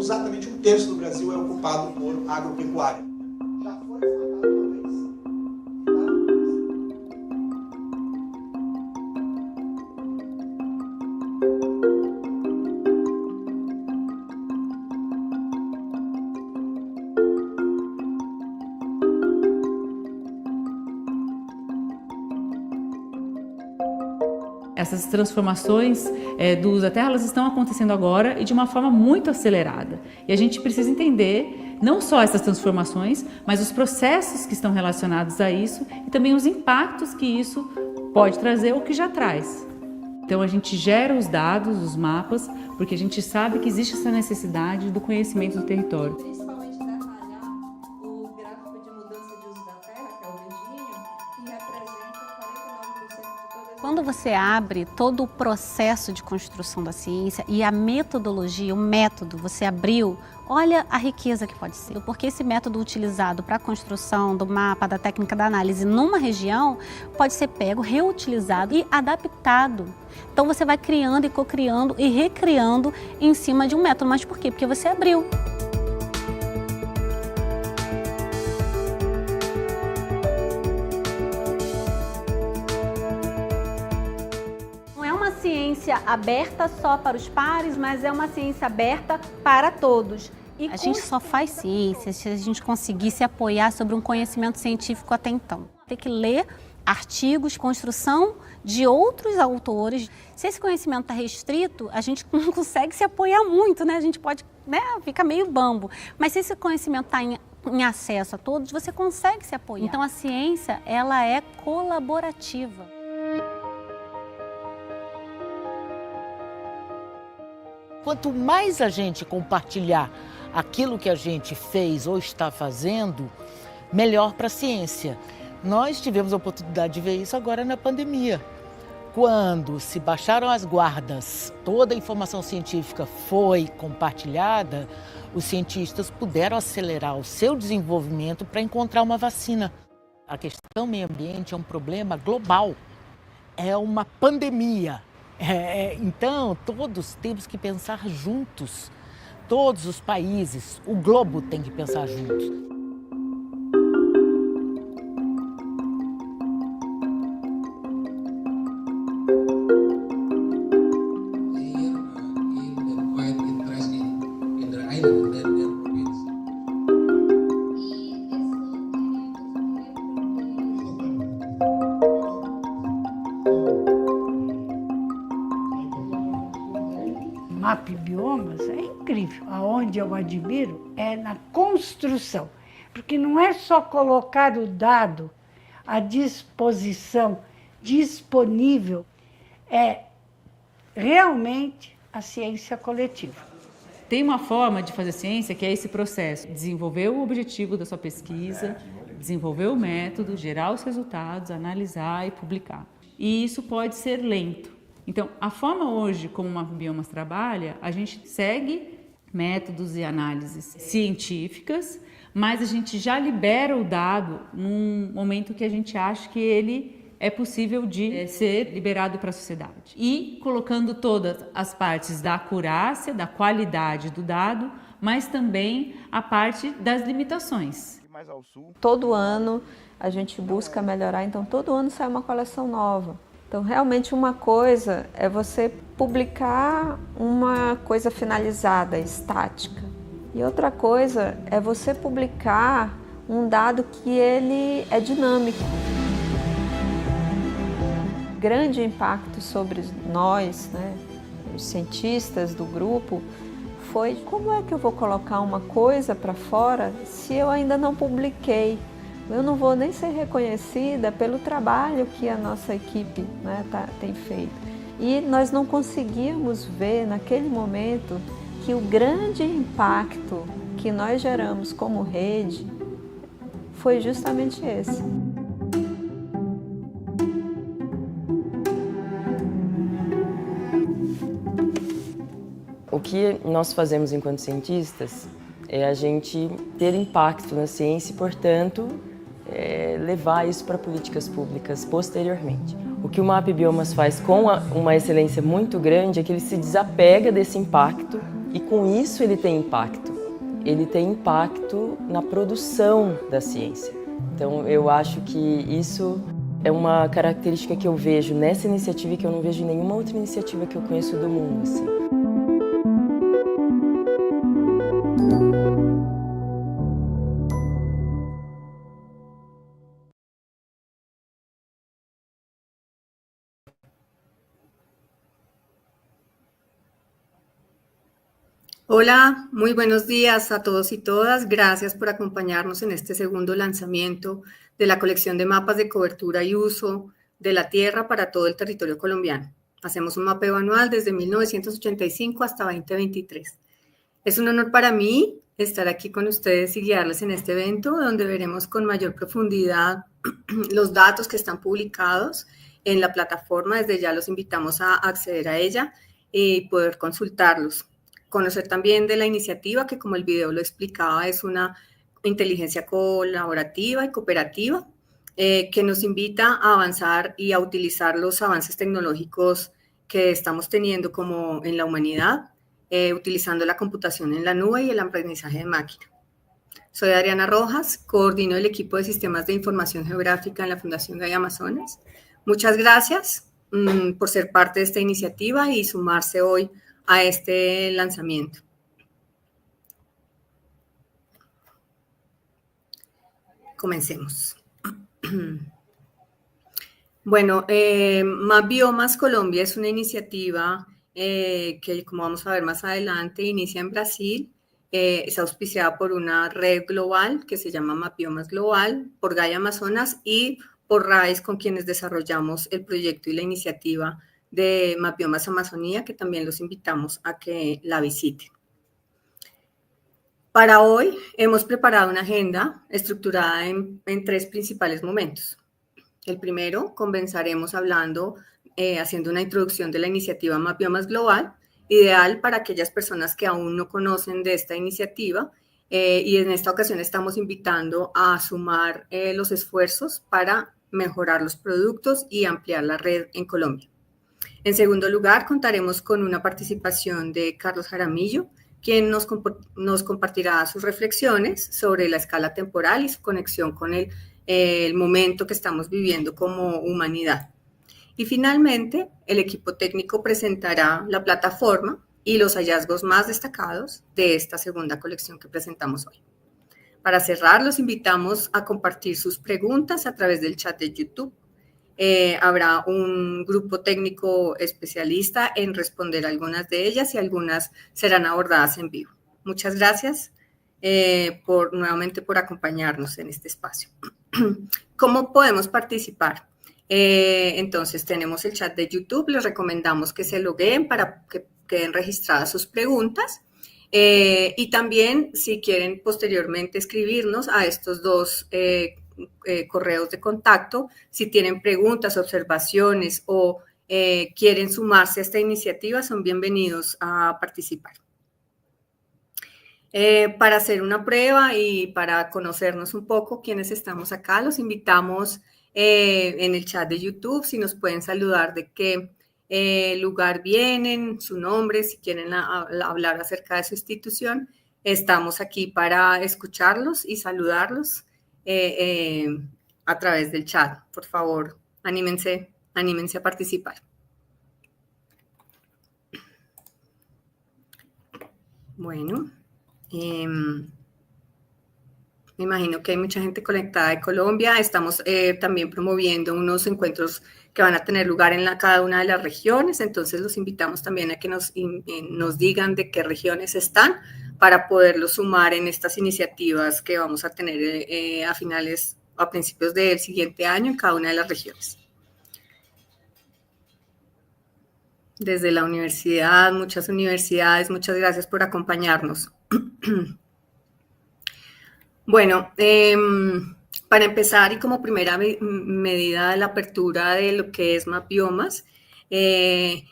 exatamente 1/3 do Brasil é ocupado por agropecuária. Já foi falado uma vez. Essas transformações do uso da terra, elas estão acontecendo agora e de uma forma muito acelerada. E a gente precisa entender não só essas transformações, mas os processos que estão relacionados a isso e também os impactos que isso pode trazer ou que já traz. Então a gente gera os dados, os mapas, porque a gente sabe que existe essa necessidade do conhecimento do território. Principalmente detalhar o gráfico de mudança de uso da terra, que é o verdinho, que representa 49% de toda a... Quando você abre todo o processo de construção da ciência e a metodologia, o método, você abriu, olha a riqueza que pode ser. Porque esse método utilizado para a construção do mapa, da técnica da análise numa região, pode ser pego, reutilizado e adaptado. Então você vai criando e cocriando e recriando em cima de um método. Mas por quê? Porque você abriu. Ciência aberta só para os pares, mas é uma ciência aberta para todos. E a gente só faz ciência se a gente conseguir se apoiar sobre um conhecimento científico até então. Tem que ler artigos, construção de outros autores. Se esse conhecimento está restrito, a gente não consegue se apoiar muito, né? A gente pode, fica meio bambo. Mas se esse conhecimento está em acesso a todos, você consegue se apoiar. Então a ciência, ela é colaborativa. Quanto mais a gente compartilhar aquilo que a gente fez ou está fazendo, melhor para a ciência. Nós tivemos a oportunidade de ver isso agora na pandemia. Quando se baixaram as guardas, toda a informação científica foi compartilhada, os cientistas puderam acelerar o seu desenvolvimento para encontrar uma vacina. A questão meio ambiente é um problema global, é uma pandemia. Então, todos temos que pensar juntos, todos os países, o globo tem que pensar juntos. Mapa e Biomas é incrível. Aonde eu admiro é na construção, porque não é só colocar o dado à disposição, disponível, é realmente a ciência coletiva. Tem uma forma de fazer ciência que é esse processo, desenvolver o objetivo da sua pesquisa, desenvolver o método, gerar os resultados, analisar e publicar. E isso pode ser lento. Então, a forma hoje como o Mapa Biomas trabalha, a gente segue métodos e análises científicas, mas a gente já libera o dado num momento que a gente acha que ele é possível de ser liberado para a sociedade. E colocando todas as partes da acurácia, da qualidade do dado, mas também a parte das limitações. Todo ano a gente busca melhorar, então todo ano sai uma coleção nova. Então, realmente, uma coisa é você publicar uma coisa finalizada, estática. E outra coisa é você publicar um dado que ele é dinâmico. Grande impacto sobre nós, os cientistas do grupo, foi como é que eu vou colocar uma coisa para fora se eu ainda não publiquei? Eu não vou nem ser reconhecida pelo trabalho que a nossa equipe tem feito. E nós não conseguíamos ver naquele momento que o grande impacto que nós geramos como rede foi justamente esse. O que nós fazemos enquanto cientistas é a gente ter impacto na ciência e, portanto, levar isso para políticas públicas posteriormente. O que o Mapa Biomas faz com uma excelência muito grande é que ele se desapega desse impacto E com isso ele tem impacto. Ele tem impacto na produção da ciência. Então eu acho que isso é uma característica que eu vejo nessa iniciativa e que eu não vejo em nenhuma outra iniciativa que eu conheço do mundo, assim. Hola, muy buenos días a todos y todas. Gracias por acompañarnos en este segundo lanzamiento de la colección de mapas de cobertura y uso de la tierra para todo el territorio colombiano. Hacemos un mapeo anual desde 1985 hasta 2023. Es un honor para mí estar aquí con ustedes y guiarles en este evento, donde veremos con mayor profundidad los datos que están publicados en la plataforma. Desde ya los invitamos a acceder a ella y poder consultarlos. Conocer también de la iniciativa, que como el video lo explicaba, es una inteligencia colaborativa y cooperativa que nos invita a avanzar y a utilizar los avances tecnológicos que estamos teniendo como en la humanidad, utilizando la computación en la nube y el aprendizaje de máquina. Soy Adriana Rojas, coordino el equipo de sistemas de información geográfica en la Fundación Gaia Amazonas. Muchas gracias por ser parte de esta iniciativa y sumarse hoy a este lanzamiento. Comencemos. Bueno, MapBiomas Colombia es una iniciativa que, como vamos a ver más adelante, inicia en Brasil. Es auspiciada por una red global que se llama MapBiomas Global, por Gaia Amazonas y por RAIS, con quienes desarrollamos el proyecto y la iniciativa de MapBiomas Amazonía, que también los invitamos a que la visiten. Para hoy hemos preparado una agenda estructurada en 3 principales momentos. El primero, comenzaremos haciendo una introducción de la iniciativa MapBiomas Global, ideal para aquellas personas que aún no conocen de esta iniciativa, y en esta ocasión estamos invitando a sumar los esfuerzos para mejorar los productos y ampliar la red en Colombia. En segundo lugar, contaremos con una participación de Carlos Jaramillo, quien nos compartirá sus reflexiones sobre la escala temporal y su conexión con el momento que estamos viviendo como humanidad. Y finalmente, el equipo técnico presentará la plataforma y los hallazgos más destacados de esta segunda colección que presentamos hoy. Para cerrar, los invitamos a compartir sus preguntas a través del chat de YouTube. Habrá un grupo técnico especialista en responder algunas de ellas y algunas serán abordadas en vivo. Muchas gracias nuevamente por acompañarnos en este espacio. ¿Cómo podemos participar? Entonces tenemos el chat de YouTube, les recomendamos que se logueen para que queden registradas sus preguntas y también si quieren posteriormente escribirnos a estos 2 correos de contacto, si tienen preguntas, observaciones o quieren sumarse a esta iniciativa, son bienvenidos a participar. Para hacer una prueba y para conocernos un poco quienes estamos acá, los invitamos en el chat de YouTube, si nos pueden saludar de qué lugar vienen, su nombre, si quieren hablar acerca de su institución. Estamos aquí para escucharlos y saludarlos a través del chat. Por favor, anímense a participar. Bueno, me imagino que hay mucha gente conectada de Colombia. Estamos también promoviendo unos encuentros que van a tener lugar en cada una de las regiones, entonces los invitamos también a que nos digan de qué regiones están para poderlos sumar en estas iniciativas que vamos a tener a principios del siguiente año en cada una de las regiones. Desde la universidad, muchas universidades, muchas gracias por acompañarnos. Bueno, para empezar y como primera medida de la apertura de lo que es MapBiomas, le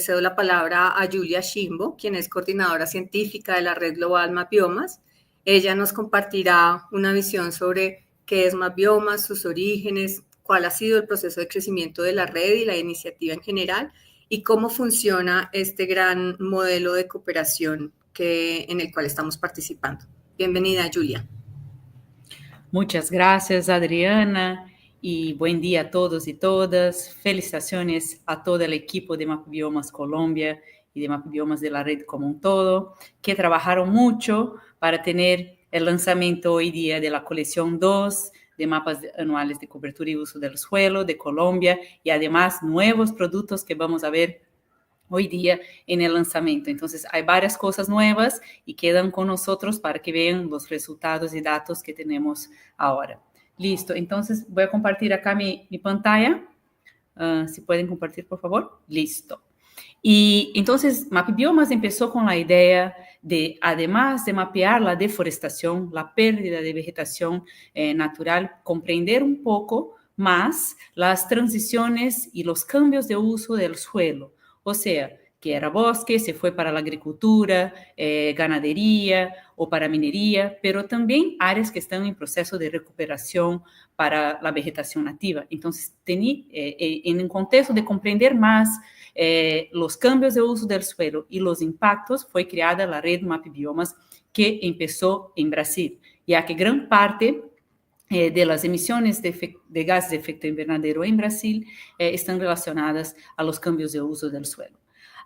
cedo la palabra a Julia Shimbo, quien es coordinadora científica de la red global MapBiomas. Ella nos compartirá una visión sobre qué es MapBiomas, sus orígenes, cuál ha sido el proceso de crecimiento de la red y la iniciativa en general, y cómo funciona este gran modelo de cooperación en el cual estamos participando. Bienvenida, Julia. Muchas gracias, Adriana, y buen día a todos y todas. Felicitaciones a todo el equipo de MapBiomas Colombia y de MapBiomas de la red como un todo, que trabajaron mucho para tener el lanzamiento hoy día de la colección 2 de mapas anuales de cobertura y uso del suelo de Colombia, y además nuevos productos que vamos a ver hoy día en el lanzamiento. Entonces, hay varias cosas nuevas y quedan con nosotros para que vean los resultados y datos que tenemos ahora. Listo, entonces voy a compartir acá mi pantalla. Si pueden compartir, por favor. Listo. Y entonces, MapBiomas empezó con la idea de, además de mapear la deforestación, la pérdida de vegetación natural, comprender un poco más las transiciones y los cambios de uso del suelo. O sea, que era bosque, se fue para la agricultura, ganadería o para minería, pero también áreas que están en proceso de recuperación para la vegetación nativa. Entonces, en un contexto de comprender más los cambios de uso del suelo y los impactos, fue creada la red MapBiomas, que empezó en Brasil, ya que gran parte de las emisiones de gases de efecto invernadero en Brasil están relacionadas a los cambios de uso del suelo.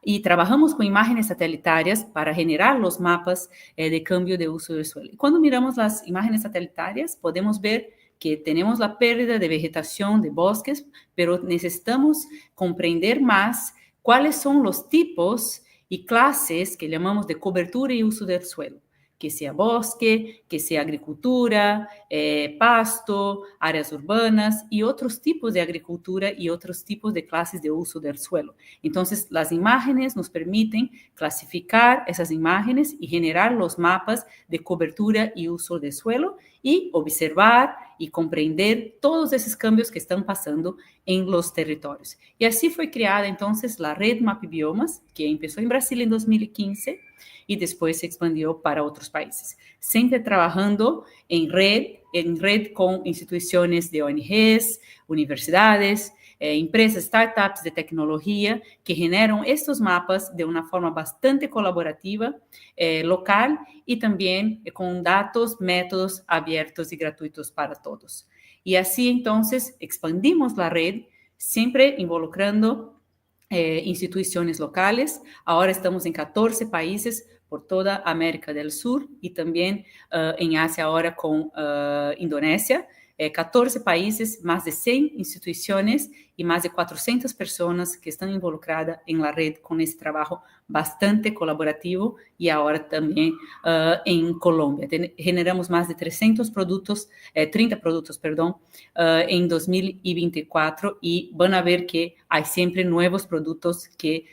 Y trabajamos con imágenes satelitarias para generar los mapas de cambio de uso del suelo. Y cuando miramos las imágenes satelitarias, podemos ver que tenemos la pérdida de vegetación de bosques, pero necesitamos comprender más cuáles son los tipos y clases que llamamos de cobertura y uso del suelo. Que sea bosque, que sea agricultura, pasto, áreas urbanas y otros tipos de agricultura y otros tipos de clases de uso del suelo. Entonces, las imágenes nos permiten clasificar esas imágenes y generar los mapas de cobertura y uso del suelo y observar y comprender todos esos cambios que están pasando en los territorios. Y así fue creada entonces la red MapBiomas, que empezó en Brasil en 2015, y después se expandió para otros países, siempre trabajando en red con instituciones de ONGs, universidades, empresas, startups de tecnología que generan estos mapas de una forma bastante colaborativa, local y también con datos, métodos abiertos y gratuitos para todos. Y así entonces expandimos la red, siempre involucrando instituciones locales. Ahora estamos en 14 países por toda América del Sur y también en Asia ahora con Indonesia. 14 países, más de 100 instituciones y más de 400 personas que están involucradas en la red con este trabajo bastante colaborativo, y ahora también en Colombia. Generamos más de 30 productos, en 2024, y van a ver que hay siempre nuevos productos que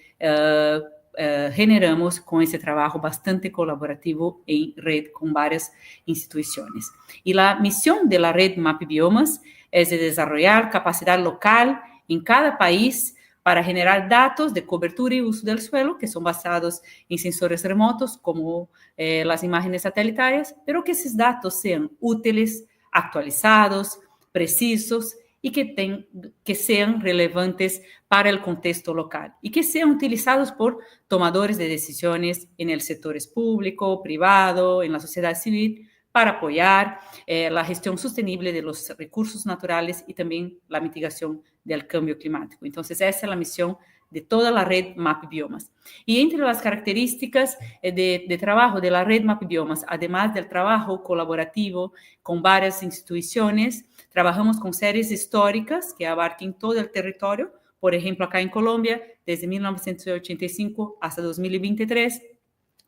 generamos con ese trabajo bastante colaborativo en red con varias instituciones. Y la misión de la red MapBiomas es de desarrollar capacidad local en cada país para generar datos de cobertura y uso del suelo que son basados en sensores remotos como las imágenes satelitarias, pero que esos datos sean útiles, actualizados, precisos y que sean relevantes para el contexto local y que sean utilizados por tomadores de decisiones en el sector público, privado, en la sociedad civil, para apoyar la gestión sostenible de los recursos naturales y también la mitigación del cambio climático. Entonces, esa es la misión de toda la red MapBiomas. Y entre las características de trabajo de la red MapBiomas, además del trabajo colaborativo con varias instituciones, trabajamos con series históricas que abarquen todo el territorio. Por ejemplo, acá en Colombia, desde 1985 hasta 2023,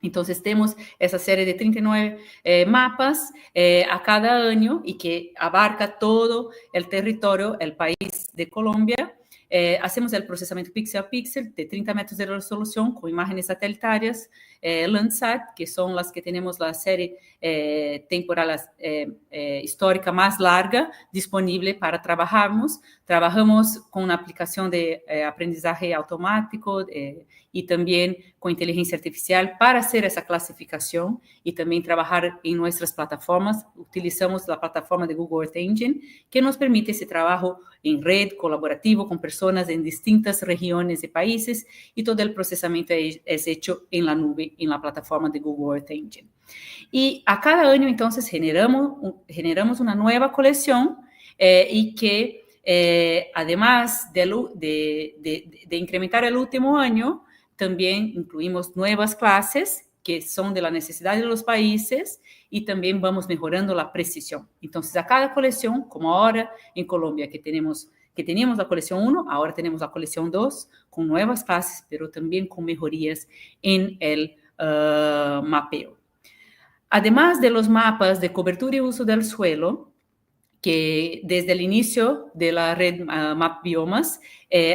entonces tenemos esa serie de 39 mapas a cada año y que abarca todo el territorio, el país de Colombia. Hacemos el procesamiento píxel a píxel de 30 metros de resolución con imágenes satelitarias Landsat, que son las que tenemos la serie temporal histórica más larga disponible para trabajarnos. Trabajamos con una aplicación de aprendizaje automático y también con inteligencia artificial para hacer esa clasificación y también trabajar en nuestras plataformas. Utilizamos la plataforma de Google Earth Engine, que nos permite ese trabajo en red, colaborativo, con personas en distintas regiones y países, y todo el procesamiento es hecho en la nube, en la plataforma de Google Earth Engine. Y a cada año, entonces, generamos una nueva colección y que, además de incrementar el último año, también incluimos nuevas clases que son de la necesidad de los países y también vamos mejorando la precisión. Entonces, a cada colección, como ahora en Colombia, que teníamos la colección 1, ahora tenemos la colección 2 con nuevas clases, pero también con mejorías en el mapeo. Además de los mapas de cobertura y uso del suelo, que desde el inicio de la red Map Biomas,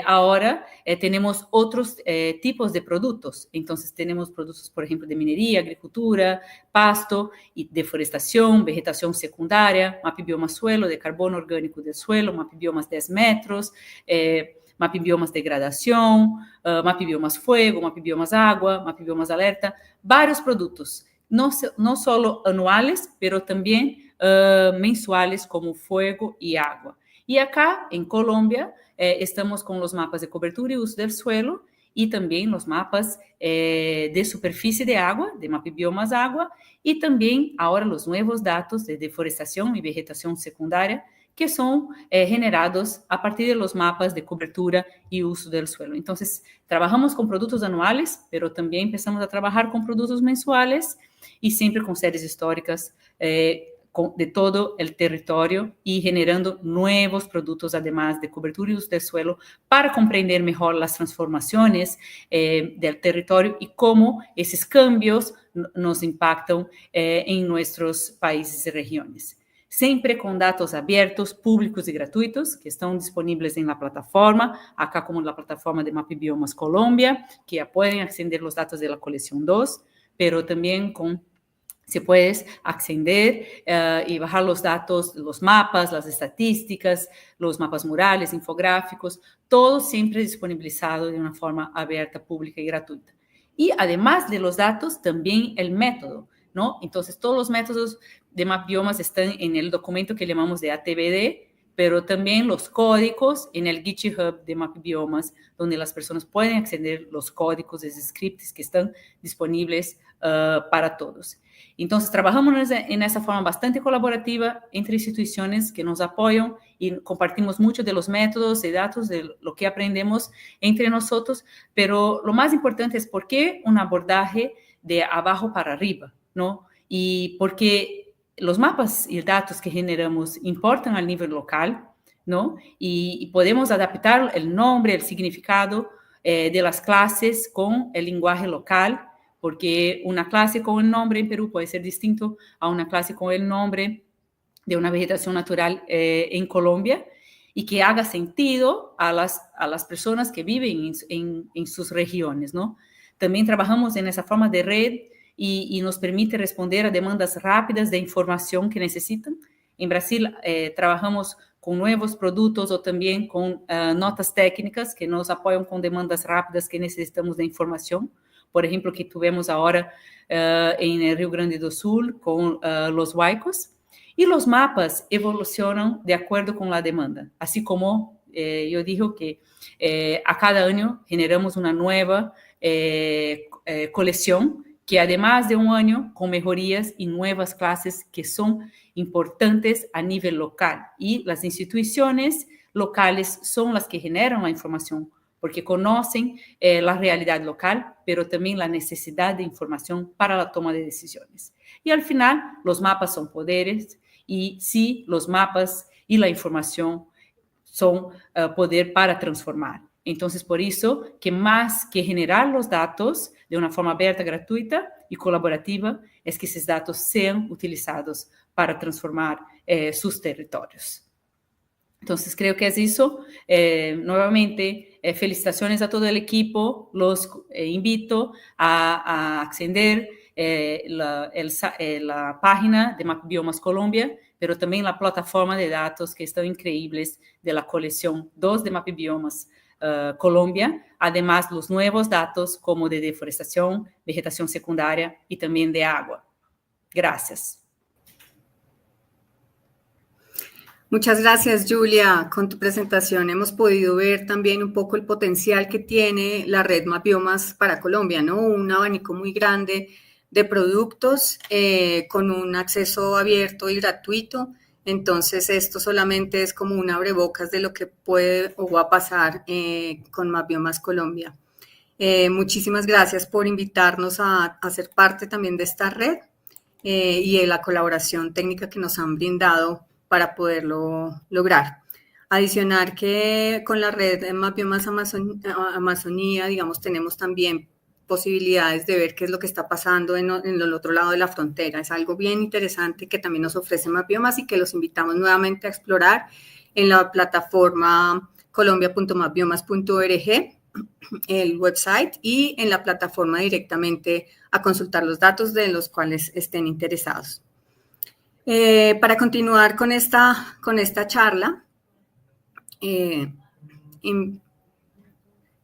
ahora tenemos otros tipos de productos. Entonces tenemos productos, por ejemplo, de minería, agricultura, pasto, y deforestación, vegetación secundaria, Map Biomas suelo, de carbono orgánico del suelo, Map Biomas 10 metros, Map Biomas degradación, Map Biomas fuego, Map Biomas agua, Map Biomas alerta, varios productos, no solo anuales, pero también mensuales como fuego y agua. Y acá en Colombia estamos con los mapas de cobertura y uso del suelo y también los mapas de superficie de agua, de Map Biomas agua, y también ahora los nuevos datos de deforestación y vegetación secundaria que son generados a partir de los mapas de cobertura y uso del suelo. Entonces, trabajamos con productos anuales, pero también empezamos a trabajar con productos mensuales y siempre con series históricas de todo el territorio y generando nuevos productos, además de cobertura y uso del suelo, para comprender mejor las transformaciones del territorio y cómo esos cambios nos impactan en nuestros países y regiones. Siempre con datos abiertos, públicos y gratuitos, que están disponibles en la plataforma, acá como la plataforma de Map Biomas Colombia, que ya pueden acceder los datos de la colección 2, pero también se puede acceder y bajar los datos, los mapas, las estadísticas, los mapas murales, infográficos, todo siempre disponibilizado de una forma abierta, pública y gratuita. Y además de los datos, también el método, ¿no? Entonces, todos los métodos de Map Biomas están en el documento que llamamos de ATBD, pero también los códigos en el GitHub de Map Biomas, donde las personas pueden acceder los códigos, los scripts que están disponibles para todos. Entonces, trabajamos en esa forma bastante colaborativa entre instituciones que nos apoyan y compartimos mucho de los métodos y datos de lo que aprendemos entre nosotros, pero lo más importante es por qué un abordaje de abajo para arriba, ¿no? Y porque los mapas y datos que generamos importan al nivel local, ¿no? Y podemos adaptar el nombre, el significado de las clases con el lenguaje local, porque una clase con el nombre en Perú puede ser distinto a una clase con el nombre de una vegetación natural en Colombia y que haga sentido a las personas que viven en sus regiones, ¿no? También trabajamos en esa forma de red y nos permite responder a demandas rápidas de información que necesitan. En Brasil trabajamos con nuevos productos o también con notas técnicas que nos apoyan con demandas rápidas que necesitamos de información. Por ejemplo, que tuvimos ahora en el Rio Grande do Sul con los huaicos. Y los mapas evolucionan de acuerdo con la demanda. Así como yo dije que a cada año generamos una nueva colección que además de un año con mejorías y nuevas clases que son importantes a nivel local. Y las instituciones locales son las que generan la información porque conocen la realidad local, pero también la necesidad de información para la toma de decisiones. Y al final, los mapas son poderes y sí, los mapas y la información son poder para transformar. Entonces, por eso, que más que generar los datos de una forma abierta, gratuita y colaborativa, es que esos datos sean utilizados para transformar sus territorios. Entonces, creo que es eso. Nuevamente, felicitaciones a todo el equipo, los invito a acceder la página de MapBiomas Colombia, pero también la plataforma de datos que están increíbles de la colección 2 de MapBiomas Colombia, además los nuevos datos como de deforestación, vegetación secundaria y también de agua. Gracias. Muchas gracias, Julia. Con tu presentación hemos podido ver también un poco el potencial que tiene la red MapBiomas para Colombia, ¿no? Un abanico muy grande de productos con un acceso abierto y gratuito. Entonces, esto solamente es como un abrebocas de lo que puede o va a pasar con MapBiomas Colombia. Muchísimas gracias por invitarnos a ser parte también de esta red y de la colaboración técnica que nos han brindado para poderlo lograr. Adicionar que con la red de MapBiomas Amazonía, digamos, tenemos también posibilidades de ver qué es lo que está pasando en el otro lado de la frontera. Es algo bien interesante que también nos ofrece MapBiomas y que los invitamos nuevamente a explorar en la plataforma colombia.mapbiomas.org, el website, y en la plataforma directamente a consultar los datos de los cuales estén interesados. Para continuar con esta charla,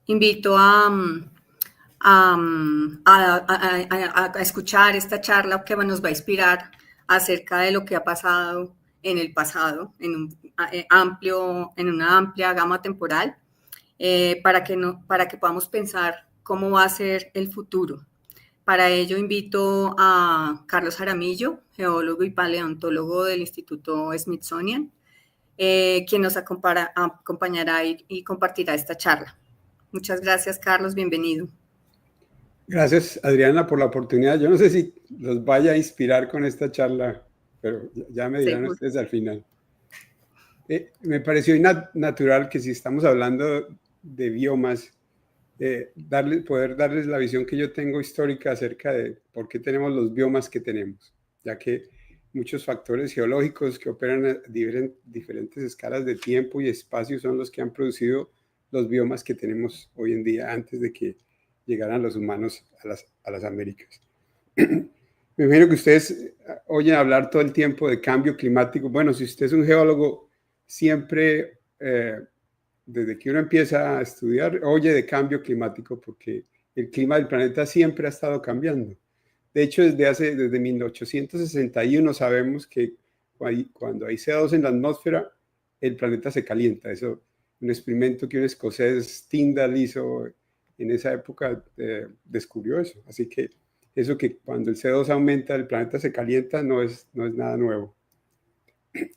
invito a escuchar esta charla que nos va a inspirar acerca de lo que ha pasado en el pasado, en una amplia gama temporal, para que podamos pensar cómo va a ser el futuro. Para ello invito a Carlos Jaramillo, geólogo y paleontólogo del Instituto Smithsonian, quien nos acompañará y compartirá esta charla. Muchas gracias, Carlos, bienvenido. Gracias, Adriana, por la oportunidad. Yo no sé si los vaya a inspirar con esta charla, pero ya me dirán ustedes al final. Me pareció natural que si estamos hablando de biomas, poder darles la visión que yo tengo histórica acerca de por qué tenemos los biomas que tenemos, ya que muchos factores geológicos que operan a diferentes escalas de tiempo y espacio son los que han producido los biomas que tenemos hoy en día antes de que llegaran los humanos a las Américas. Me imagino que ustedes oyen hablar todo el tiempo de cambio climático. Bueno, si usted es un geólogo, siempre, desde que uno empieza a estudiar, oye de cambio climático porque el clima del planeta siempre ha estado cambiando. De hecho, desde 1861 sabemos que cuando hay CO2 en la atmósfera, el planeta se calienta. Eso, un experimento que un escocés, Tyndall, hizo en esa época, descubrió eso. Así que eso que cuando el CO2 aumenta, el planeta se calienta, no es nada nuevo.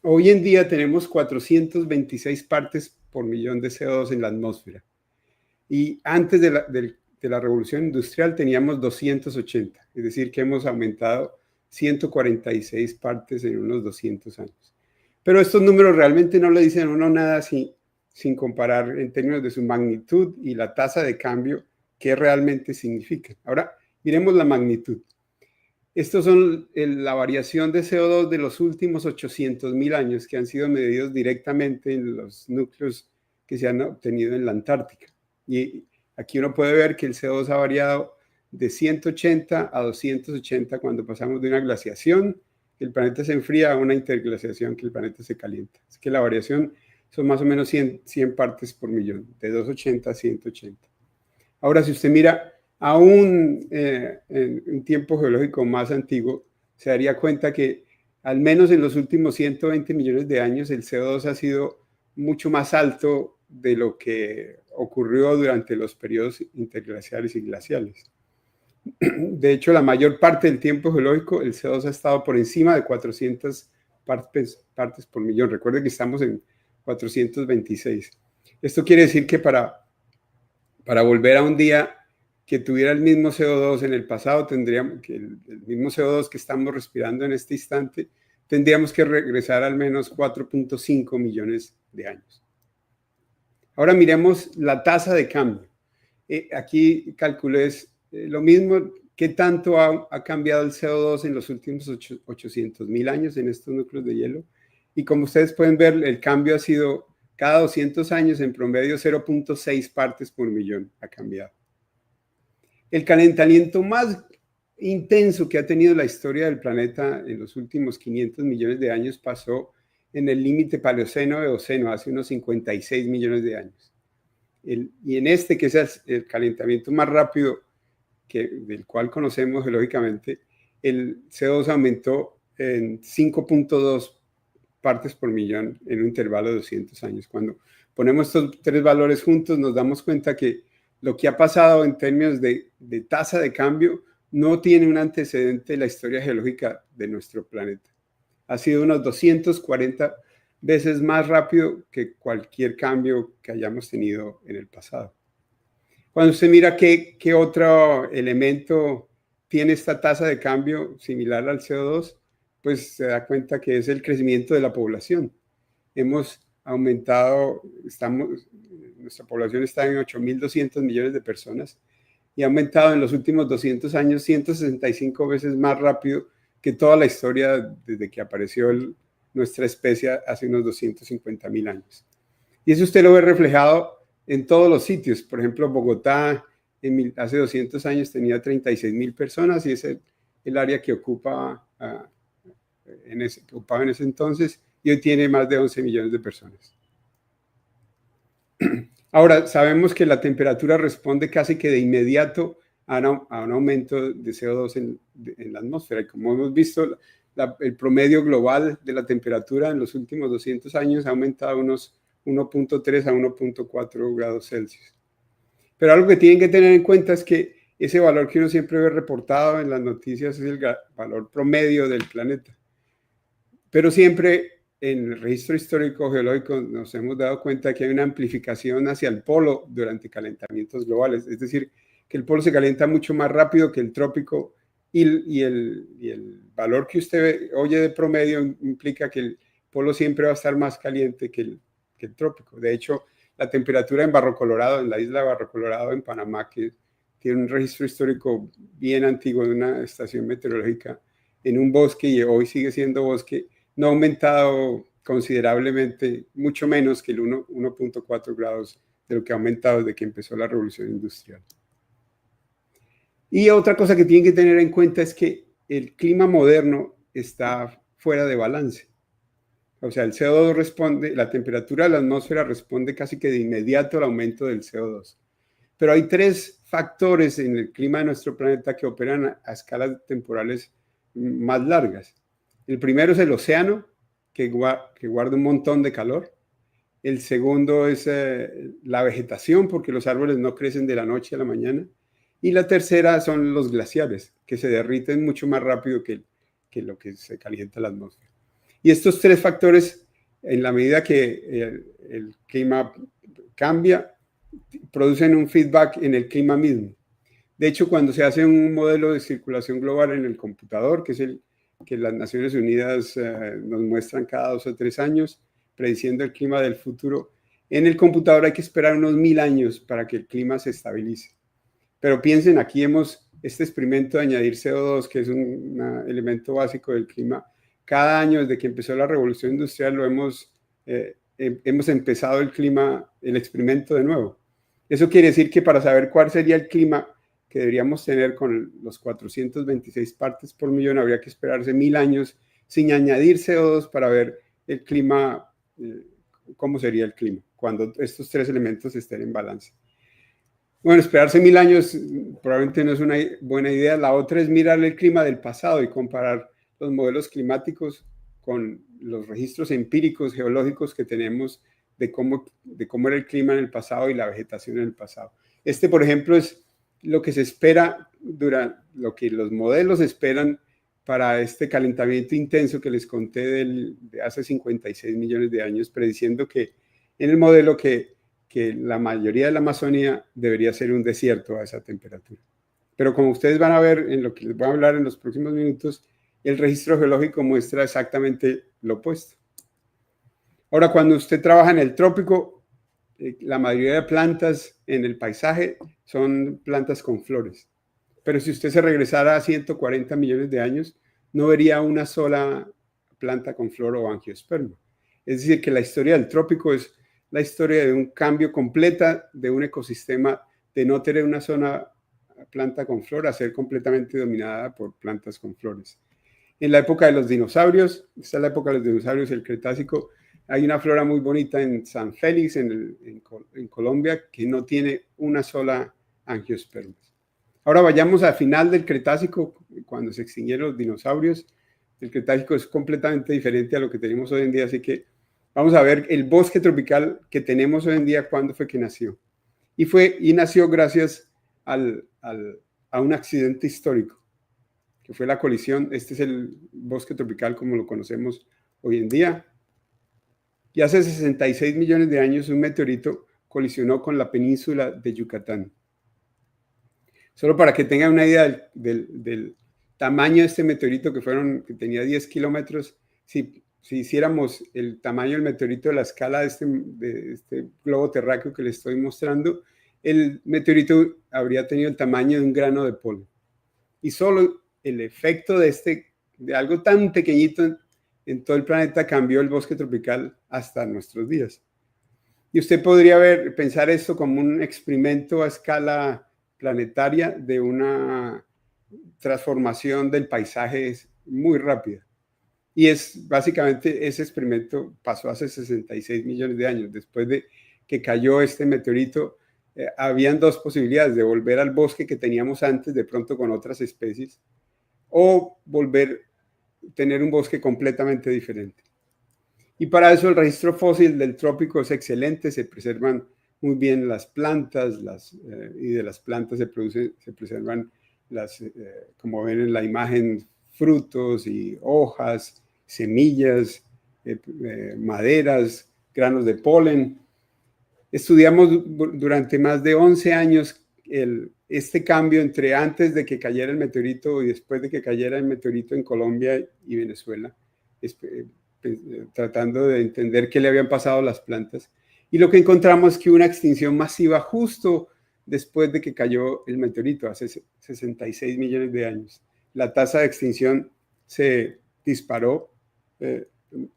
Hoy en día tenemos 426 partes por millón de CO2 en la atmósfera. Y antes de la revolución industrial teníamos 280, es decir, que hemos aumentado 146 partes en unos 200 años. Pero estos números realmente no le dicen a uno nada sin comparar en términos de su magnitud y la tasa de cambio, qué realmente significan. Ahora, miremos la magnitud. Estos son la variación de CO2 de los últimos 800.000 años que han sido medidos directamente en los núcleos que se han obtenido en la Antártica. Y aquí uno puede ver que el CO2 ha variado de 180 a 280 cuando pasamos de una glaciación, que el planeta se enfría, a una interglaciación, que el planeta se calienta. Así que la variación son más o menos 100 partes por millón, de 280 a 180. Ahora, si usted mira aún en un tiempo geológico más antiguo, se daría cuenta que al menos en los últimos 120 millones de años el CO2 ha sido mucho más alto de lo que ocurrió durante los periodos interglaciales y glaciales. De hecho, la mayor parte del tiempo geológico el CO2 ha estado por encima de 400 partes por millón. Recuerden que estamos en 426. Esto quiere decir que para volver a un día que tuviera el mismo CO2 en el pasado, tendríamos que el mismo CO2 que estamos respirando en este instante, tendríamos que regresar al menos 4.5 millones de años. Ahora miremos la tasa de cambio. Aquí calculé lo mismo, qué tanto ha cambiado el CO2 en los últimos 800.000 años en estos núcleos de hielo. Y como ustedes pueden ver, el cambio ha sido cada 200 años en promedio 0.6 partes por millón ha cambiado. El calentamiento más intenso que ha tenido la historia del planeta en los últimos 500 millones de años pasó en el límite Paleoceno-Eoceno, hace unos 56 millones de años. Y en este, que es el calentamiento más rápido del cual conocemos geológicamente, el CO2 aumentó en 5.2 partes por millón en un intervalo de 200 años. Cuando ponemos estos tres valores juntos, nos damos cuenta que lo que ha pasado en términos de tasa de cambio no tiene un antecedente en la historia geológica de nuestro planeta. Ha sido unos 240 veces más rápido que cualquier cambio que hayamos tenido en el pasado. Cuando usted mira qué otro elemento tiene esta tasa de cambio similar al CO2, pues se da cuenta que es el crecimiento de la población. Hemos aumentado, nuestra población está en 8.200 millones de personas y ha aumentado en los últimos 200 años 165 veces más rápido que toda la historia desde que apareció nuestra especie hace unos 250.000 años. Y eso usted lo ve reflejado en todos los sitios. Por ejemplo, Bogotá hace 200 años tenía 36.000 personas y es el área que ocupaba en ese entonces, y hoy tiene más de 11 millones de personas. Ahora, sabemos que la temperatura responde casi que de inmediato a un aumento de CO2 en la atmósfera. Y como hemos visto, el promedio global de la temperatura en los últimos 200 años ha aumentado unos 1.3 a 1.4 grados Celsius. Pero algo que tienen que tener en cuenta es que ese valor que uno siempre ve reportado en las noticias es el valor promedio del planeta. Pero siempre en el registro histórico geológico nos hemos dado cuenta que hay una amplificación hacia el polo durante calentamientos globales. Es decir, que el polo se calienta mucho más rápido que el trópico y el valor que usted oye de promedio implica que el polo siempre va a estar más caliente que el trópico. De hecho, la temperatura en Barro Colorado, en la isla de Barro Colorado, en Panamá, que tiene un registro histórico bien antiguo de una estación meteorológica en un bosque y hoy sigue siendo bosque, no ha aumentado considerablemente, mucho menos que el 1.4 grados de lo que ha aumentado desde que empezó la revolución industrial. Y otra cosa que tienen que tener en cuenta es que el clima moderno está fuera de balance. O sea, el CO2 responde, la temperatura de la atmósfera responde casi que de inmediato al aumento del CO2. Pero hay tres factores en el clima de nuestro planeta que operan a escalas temporales más largas. El primero es el océano, que guarda un montón de calor. El segundo es la vegetación, porque los árboles no crecen de la noche a la mañana. Y la tercera son los glaciares, que se derriten mucho más rápido que lo que se calienta la atmósfera. Y estos tres factores, en la medida que el clima cambia, producen un feedback en el clima mismo. De hecho, cuando se hace un modelo de circulación global en el computador, que es el que las Naciones Unidas nos muestran cada 2 o 3 años, prediciendo el clima del futuro, en el computador hay que esperar unos 1000 años para que el clima se estabilice. Pero piensen, aquí este experimento de añadir CO2, que es un elemento básico del clima, cada año desde que empezó la revolución industrial hemos empezado el experimento de nuevo. Eso quiere decir que para saber cuál sería el clima que deberíamos tener con los 426 partes por millón, habría que esperarse 1000 años sin añadir CO2 para ver el clima, cómo sería el clima, cuando estos tres elementos estén en balance. Bueno, esperarse 1000 años probablemente no es una buena idea. La otra es mirar el clima del pasado y comparar los modelos climáticos con los registros empíricos geológicos que tenemos de cómo era el clima en el pasado y la vegetación en el pasado. Por ejemplo, es lo que se espera, lo que los modelos esperan para este calentamiento intenso que les conté de hace 56 millones de años, prediciendo que en el modelo que la mayoría de la Amazonía debería ser un desierto a esa temperatura. Pero como ustedes van a ver en lo que les voy a hablar en los próximos minutos, el registro geológico muestra exactamente lo opuesto. Ahora, cuando usted trabaja en el trópico, la mayoría de plantas en el paisaje son plantas con flores. Pero si usted se regresara a 140 millones de años, no vería una sola planta con flor o angiosperma. Es decir, que la historia del trópico es la historia de un cambio completa de un ecosistema de no tener una zona planta con flor a ser completamente dominada por plantas con flores. En la época de los dinosaurios, esta es la época de los dinosaurios, el Cretácico, hay una flora muy bonita en San Félix, en Colombia, que no tiene una sola angiospermas. Ahora vayamos al final del Cretácico, cuando se extinguieron los dinosaurios. El Cretácico es completamente diferente a lo que tenemos hoy en día, así que vamos a ver el bosque tropical que tenemos hoy en día, cuándo fue que nació. Y nació gracias a un accidente histórico, que fue la colisión. Este es el bosque tropical como lo conocemos hoy en día. Y hace 66 millones de años un meteorito colisionó con la península de Yucatán. Solo para que tengan una idea del tamaño de este meteorito, que tenía 10 kilómetros, si hiciéramos el tamaño del meteorito de la escala de este globo terráqueo que les estoy mostrando, el meteorito habría tenido el tamaño de un grano de polen. Y solo el efecto de algo tan pequeñito en todo el planeta cambió el bosque tropical hasta nuestros días. Y usted podría pensar esto como un experimento a escala planetaria de una transformación del paisaje muy rápida. Y básicamente ese experimento pasó hace 66 millones de años. Después de que cayó este meteorito, habían dos posibilidades: de volver al bosque que teníamos antes, de pronto con otras especies, o tener un bosque completamente diferente. Y para eso el registro fósil del trópico es excelente, se preservan muy bien las plantas, y de las plantas se preservan como ven en la imagen, frutos y hojas, semillas, maderas, granos de polen. Estudiamos durante más de 11 años este cambio entre antes de que cayera el meteorito y después de que cayera el meteorito en Colombia y Venezuela, tratando de entender qué le habían pasado a las plantas. Y lo que encontramos es que hubo una extinción masiva justo después de que cayó el meteorito, hace 66 millones de años. La tasa de extinción se disparó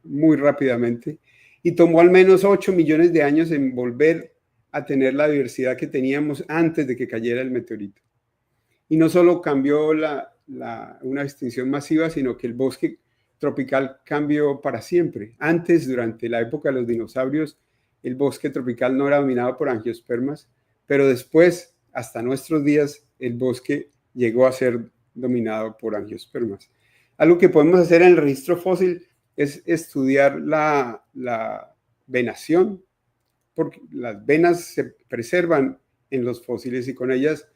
muy rápidamente y tomó al menos 8 millones de años en volver a tener la diversidad que teníamos antes de que cayera el meteorito. Y no solo cambió una extinción masiva, sino que el bosque tropical cambió para siempre. Antes, durante la época de los dinosaurios, el bosque tropical no era dominado por angiospermas, pero después, hasta nuestros días, el bosque llegó a ser dominado por angiospermas. Algo que podemos hacer en el registro fósil es estudiar la venación, porque las venas se preservan en los fósiles y con ellas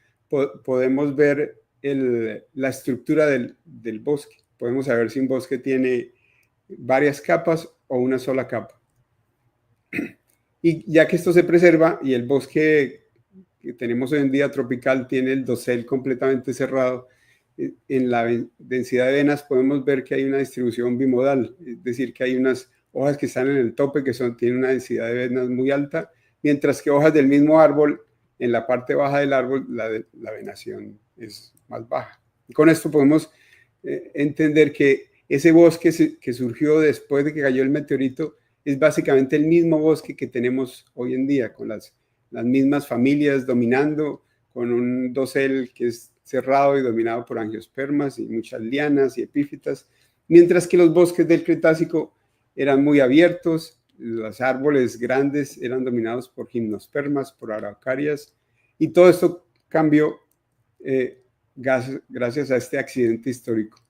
podemos ver la estructura del bosque. Podemos saber si un bosque tiene varias capas o una sola capa. Y ya que esto se preserva y el bosque que tenemos hoy en día tropical tiene el dosel completamente cerrado, en la densidad de venas podemos ver que hay una distribución bimodal, es decir, que hay unas hojas que están en el tope que tienen una densidad de venas muy alta, mientras que hojas del mismo árbol, en la parte baja del árbol, la venación es más baja. Y con esto podemos entender que ese bosque que surgió después de que cayó el meteorito es básicamente el mismo bosque que tenemos hoy en día, con las mismas familias dominando, con un dosel que es cerrado y dominado por angiospermas y muchas lianas y epífitas, mientras que los bosques del Cretácico eran muy abiertos, los árboles grandes eran dominados por gimnospermas, por araucarias, y todo esto cambió gracias a este accidente histórico,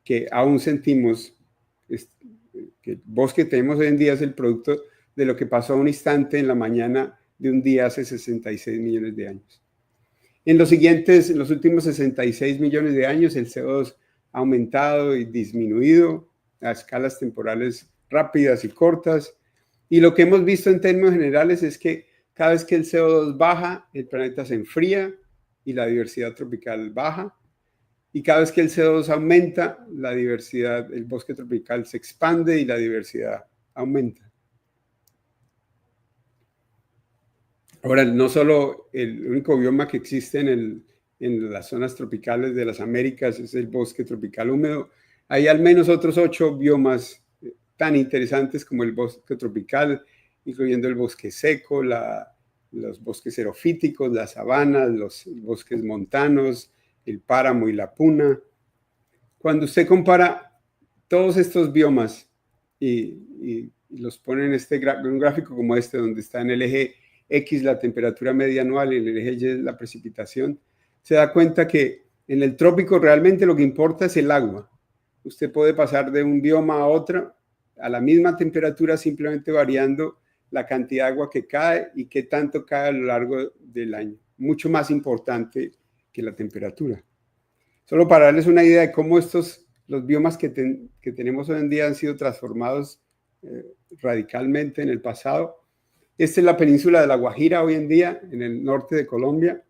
que aún sentimos que el bosque que tenemos hoy en día es el producto de lo que pasó a un instante en la mañana de un día hace 66 millones de años. En los últimos 66 millones de años, el CO2 ha aumentado y disminuido a escalas temporales rápidas y cortas. Y lo que hemos visto en términos generales es que cada vez que el CO2 baja, el planeta se enfría y la diversidad tropical baja. Y cada vez que el CO2 aumenta, el bosque tropical se expande y la diversidad aumenta. Ahora, no solo el único bioma que existe en las zonas tropicales de las Américas es el bosque tropical húmedo. Hay al menos otros 8 biomas tan interesantes como el bosque tropical, incluyendo el bosque seco, los bosques xerofíticos, las sabanas, los bosques montanos, el páramo y la puna. Cuando usted compara todos estos biomas y los pone en un gráfico como este, donde está en el eje X la temperatura media anual y en el eje Y la precipitación, se da cuenta que en el trópico realmente lo que importa es el agua. Usted puede pasar de un bioma a otro a la misma temperatura, simplemente variando la cantidad de agua que cae y qué tanto cae a lo largo del año. Mucho más importante que la temperatura. Solo para darles una idea de cómo los biomas que tenemos hoy en día han sido transformados radicalmente en el pasado. Esta es la península de La Guajira hoy en día, en el norte de Colombia.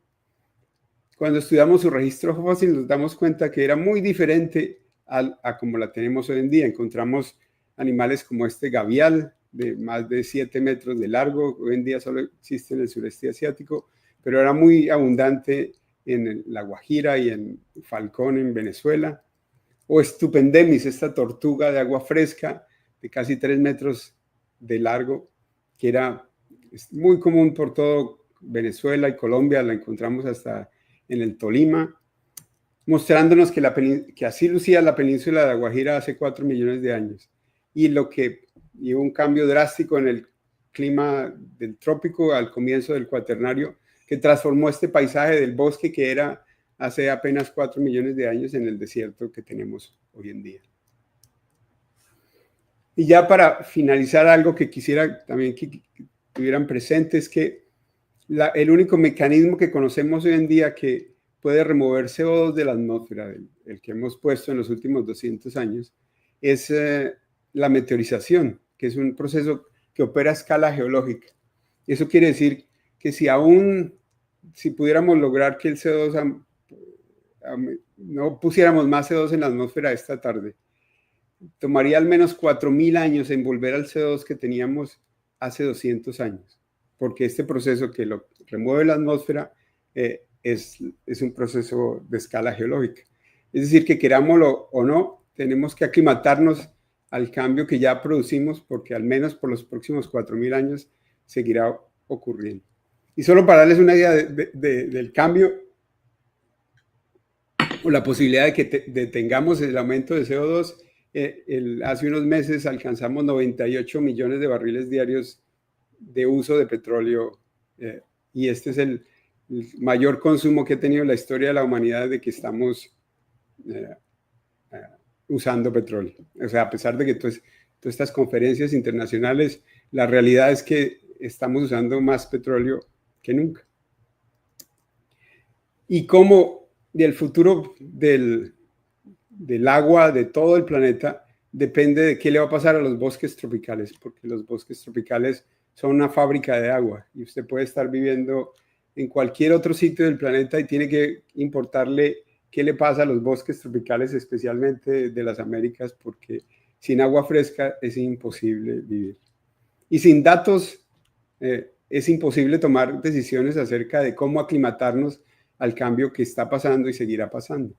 Cuando estudiamos su registro fósil nos damos cuenta que era muy diferente a como la tenemos hoy en día. Encontramos animales como este gavial, de más de 7 metros de largo. Hoy en día solo existe en el sureste asiático, pero era muy abundante en La Guajira y en Falcón, en Venezuela. O Stupendemis, esta tortuga de agua fresca de casi 3 metros de largo, que era muy común por todo Venezuela y Colombia. La encontramos hasta en el Tolima, mostrándonos que así lucía la península de La Guajira hace 4 millones de años. Y hubo un cambio drástico en el clima del trópico al comienzo del Cuaternario, que transformó este paisaje del bosque que era hace apenas 4 millones de años en el desierto que tenemos hoy en día. Y ya para finalizar, algo que quisiera también que tuvieran presente es que el único mecanismo que conocemos hoy en día que puede remover CO2 de la atmósfera, el que hemos puesto en los últimos 200 años, es la meteorización, que es un proceso que opera a escala geológica. Eso quiere decir que si pudiéramos lograr que el CO2 no pusiéramos más CO2 en la atmósfera esta tarde, tomaría al menos 4.000 años en volver al CO2 que teníamos hace 200 años, porque este proceso que lo remueve la atmósfera es un proceso de escala geológica. Es decir, que querámoslo o no, tenemos que aclimatarnos al cambio que ya producimos, porque al menos por los próximos 4.000 años seguirá ocurriendo. Y solo para darles una idea del cambio o la posibilidad de que detengamos el aumento de CO2, hace unos meses alcanzamos 98 millones de barriles diarios de uso de petróleo, y este es el mayor consumo que ha tenido la historia de la humanidad de que estamos usando petróleo. O sea, a pesar de que todas estas conferencias internacionales, la realidad es que estamos usando más petróleo que nunca. Y como el futuro del agua de todo el planeta depende de qué le va a pasar a los bosques tropicales, porque los bosques tropicales son una fábrica de agua y usted puede estar viviendo en cualquier otro sitio del planeta y tiene que importarle qué le pasa a los bosques tropicales, especialmente de las Américas, porque sin agua fresca es imposible vivir. Y sin datos es imposible tomar decisiones acerca de cómo aclimatarnos al cambio que está pasando y seguirá pasando.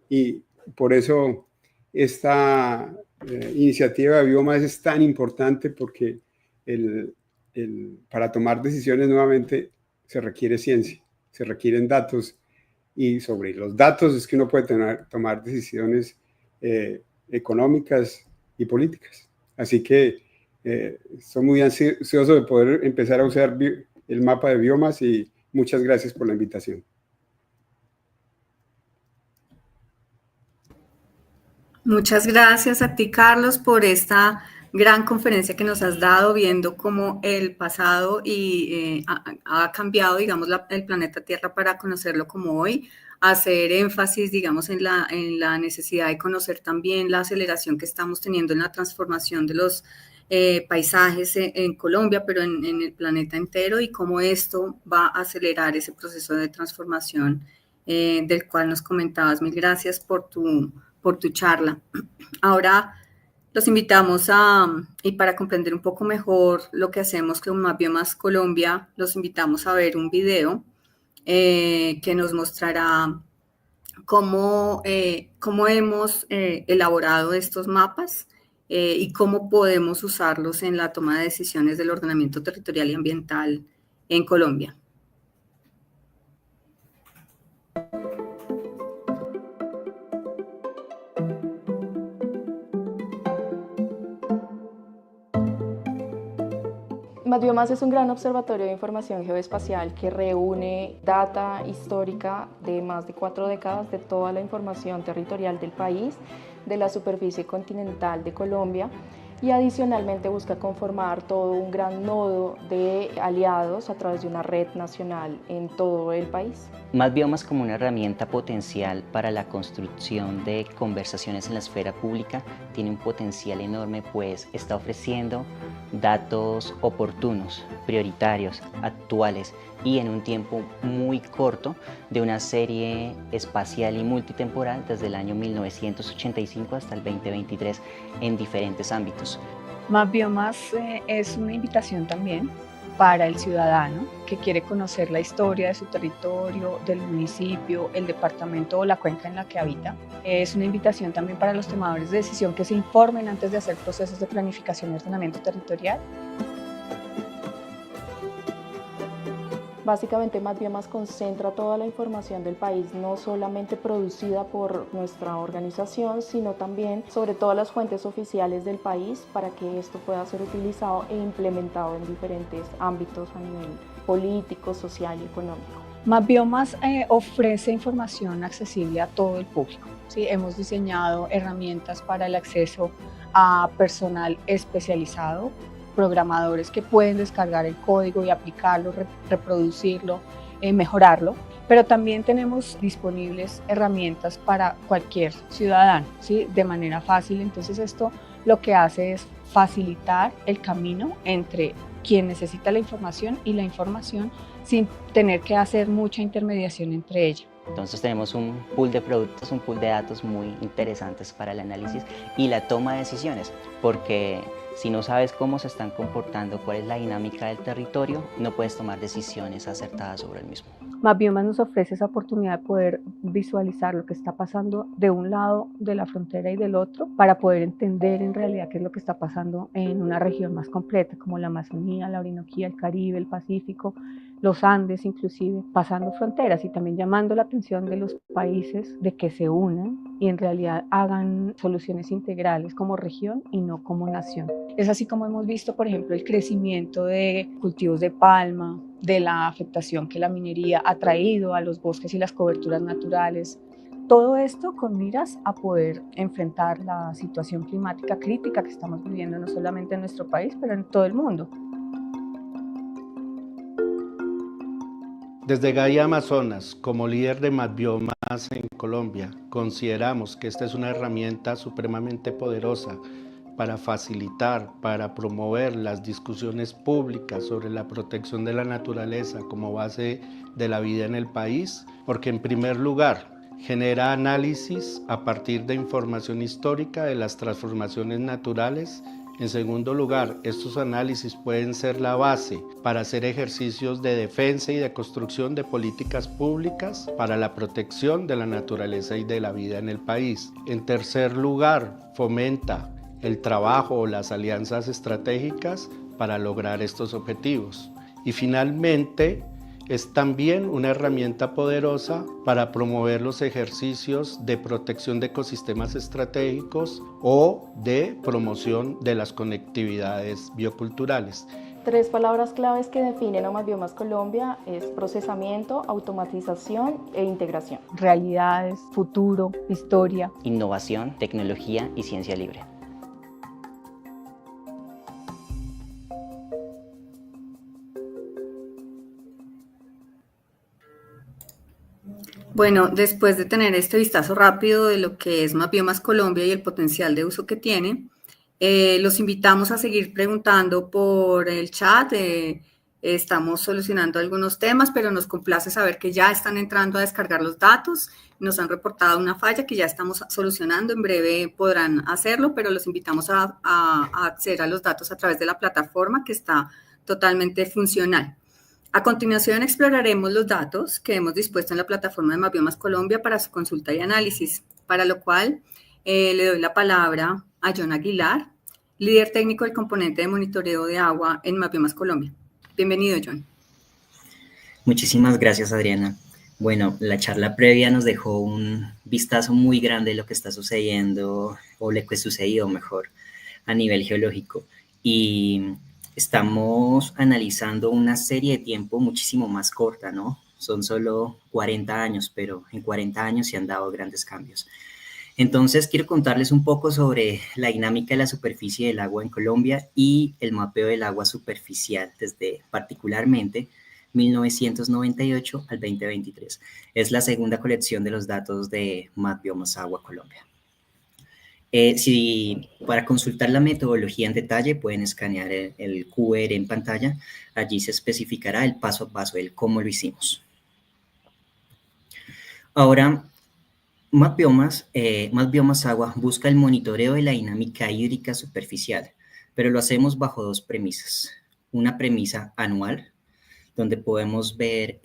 Y por eso esta iniciativa de biomas es tan importante, porque para tomar decisiones nuevamente se requiere ciencia, se requieren datos, y sobre los datos es que uno puede tomar decisiones económicas y políticas. Así que estoy muy ansioso de poder empezar a usar el mapa de biomas, y muchas gracias por la invitación. Muchas gracias a ti, Carlos, por esta gran conferencia que nos has dado, viendo cómo el pasado ha cambiado, digamos, el planeta Tierra para conocerlo como hoy, hacer énfasis, digamos, en la necesidad de conocer también la aceleración que estamos teniendo en la transformación de los paisajes en Colombia, pero en el planeta entero, y cómo esto va a acelerar ese proceso de transformación del cual nos comentabas. Mil gracias por tu charla. Ahora los invitamos y para comprender un poco mejor lo que hacemos con MapBiomas Colombia, los invitamos a ver un video que nos mostrará cómo hemos elaborado estos mapas y cómo podemos usarlos en la toma de decisiones del ordenamiento territorial y ambiental en Colombia. MapBiomas es un gran observatorio de información geoespacial que reúne data histórica de más de 4 décadas de toda la información territorial del país, de la superficie continental de Colombia, y adicionalmente busca conformar todo un gran nodo de aliados a través de una red nacional en todo el país. MapBiomas como una herramienta potencial para la construcción de conversaciones en la esfera pública tiene un potencial enorme, pues está ofreciendo datos oportunos, prioritarios, actuales y en un tiempo muy corto de una serie espacial y multitemporal desde el año 1985 hasta el 2023 en diferentes ámbitos. MapBiomas es una invitación también para el ciudadano que quiere conocer la historia de su territorio, del municipio, el departamento o la cuenca en la que habita. Es una invitación también para los tomadores de decisión que se informen antes de hacer procesos de planificación y ordenamiento territorial. Básicamente MapBiomas concentra toda la información del país, no solamente producida por nuestra organización, sino también sobre todas las fuentes oficiales del país para que esto pueda ser utilizado e implementado en diferentes ámbitos a nivel político, social y económico. MapBiomas ofrece información accesible a todo el público. ¿Sí? Hemos diseñado herramientas para el acceso a personal especializado, programadores que pueden descargar el código y aplicarlo, reproducirlo, mejorarlo, pero también tenemos disponibles herramientas para cualquier ciudadano, ¿sí? De manera fácil. Entonces esto lo que hace es facilitar el camino entre quien necesita la información y la información sin tener que hacer mucha intermediación entre ella. Entonces tenemos un pool de productos, un pool de datos muy interesantes para el análisis y la toma de decisiones, porque si no sabes cómo se están comportando, cuál es la dinámica del territorio, no puedes tomar decisiones acertadas sobre el mismo. MapBiomas nos ofrece esa oportunidad de poder visualizar lo que está pasando de un lado de la frontera y del otro para poder entender en realidad qué es lo que está pasando en una región más completa como la Amazonía, la Orinoquía, el Caribe, el Pacífico, los Andes inclusive, pasando fronteras y también llamando la atención de los países de que se unan y en realidad hagan soluciones integrales como región y no como nación. Es así como hemos visto, por ejemplo, el crecimiento de cultivos de palma, de la afectación que la minería ha traído a los bosques y las coberturas naturales. Todo esto con miras a poder enfrentar la situación climática crítica que estamos viviendo no solamente en nuestro país, pero en todo el mundo. Desde Gaia Amazonas, como líder de MapBiomas en Colombia, consideramos que esta es una herramienta supremamente poderosa para facilitar, para promover las discusiones públicas sobre la protección de la naturaleza como base de la vida en el país, porque en primer lugar genera análisis a partir de información histórica de las transformaciones naturales. En segundo lugar, estos análisis pueden ser la base para hacer ejercicios de defensa y de construcción de políticas públicas para la protección de la naturaleza y de la vida en el país. En tercer lugar, fomenta el trabajo o las alianzas estratégicas para lograr estos objetivos. Y finalmente, es también una herramienta poderosa para promover los ejercicios de protección de ecosistemas estratégicos o de promoción de las conectividades bioculturales. 3 palabras claves que definen a MapBiomas Colombia es procesamiento, automatización e integración. Realidades, futuro, historia. Innovación, tecnología y ciencia libre. Bueno, después de tener este vistazo rápido de lo que es MapBiomas Colombia y el potencial de uso que tiene, los invitamos a seguir preguntando por el chat. Estamos solucionando algunos temas, pero nos complace saber que ya están entrando a descargar los datos. Nos han reportado una falla que ya estamos solucionando. En breve podrán hacerlo, pero los invitamos a acceder a los datos a través de la plataforma que está totalmente funcional. A continuación exploraremos los datos que hemos dispuesto en la plataforma de MapBiomas Colombia para su consulta y análisis, para lo cual le doy la palabra a John Aguilar, líder técnico del componente de monitoreo de agua en Mapbiomas Colombia. Bienvenido, John. Muchísimas gracias, Adriana. Bueno, la charla previa nos dejó un vistazo muy grande de lo que está sucediendo, o lo que sucedió mejor, a nivel geológico. Y estamos analizando una serie de tiempo muchísimo más corta, ¿no? Son solo 40 años, pero en 40 años se han dado grandes cambios. Entonces, quiero contarles un poco sobre la dinámica de la superficie del agua en Colombia y el mapeo del agua superficial desde particularmente 1998 al 2023. Es la segunda colección de los datos de Mapbiomas Agua Colombia. Para consultar la metodología en detalle pueden escanear el QR en pantalla. Allí se especificará el paso a paso, el cómo lo hicimos. Ahora, Mapbiomas Agua busca el monitoreo de la dinámica hídrica superficial, pero lo hacemos bajo dos premisas. Una premisa anual, donde podemos ver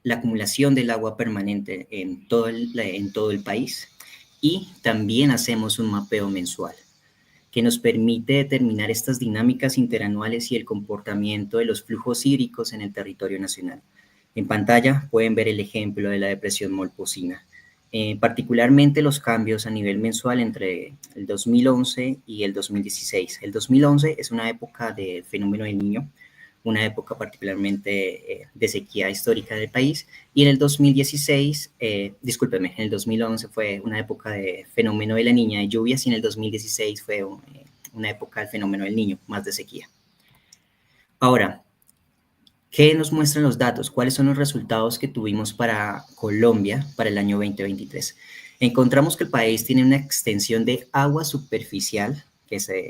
la acumulación del agua permanente en todo el país, y también hacemos un mapeo mensual que nos permite determinar estas dinámicas interanuales y el comportamiento de los flujos hídricos en el territorio nacional. En pantalla pueden ver el ejemplo de la depresión Molpocina, particularmente los cambios a nivel mensual entre el 2011 y el 2016. El 2011 es una época de fenómeno del Niño, una época particularmente de sequía histórica del país, y en el 2016, en el 2011 fue una época de fenómeno de la Niña de lluvias, y en el 2016 fue una época del fenómeno del Niño, más de sequía. Ahora, ¿qué nos muestran los datos? ¿Cuáles son los resultados que tuvimos para Colombia para el año 2023? Encontramos que el país tiene una extensión de agua superficial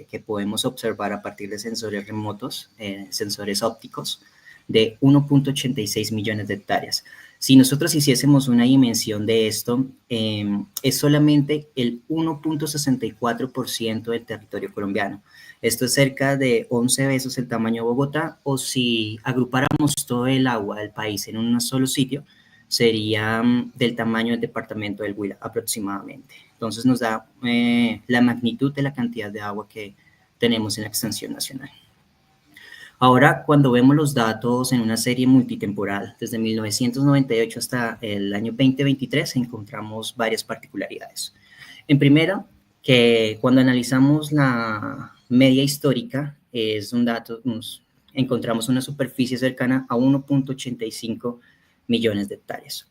que podemos observar a partir de sensores remotos, sensores ópticos, de 1.86 millones de hectáreas. Si nosotros hiciésemos una dimensión de esto, es solamente el 1.64% del territorio colombiano. Esto es cerca de 11 veces el tamaño de Bogotá, o si agrupáramos todo el agua del país en un solo sitio, sería del tamaño del departamento del Huila aproximadamente. Entonces nos da la magnitud de la cantidad de agua que tenemos en la extensión nacional. Ahora, cuando vemos los datos en una serie multitemporal, desde 1998 hasta el año 2023, encontramos varias particularidades. En primera, que cuando analizamos la media histórica, encontramos una superficie cercana a 1.85 millones de hectáreas,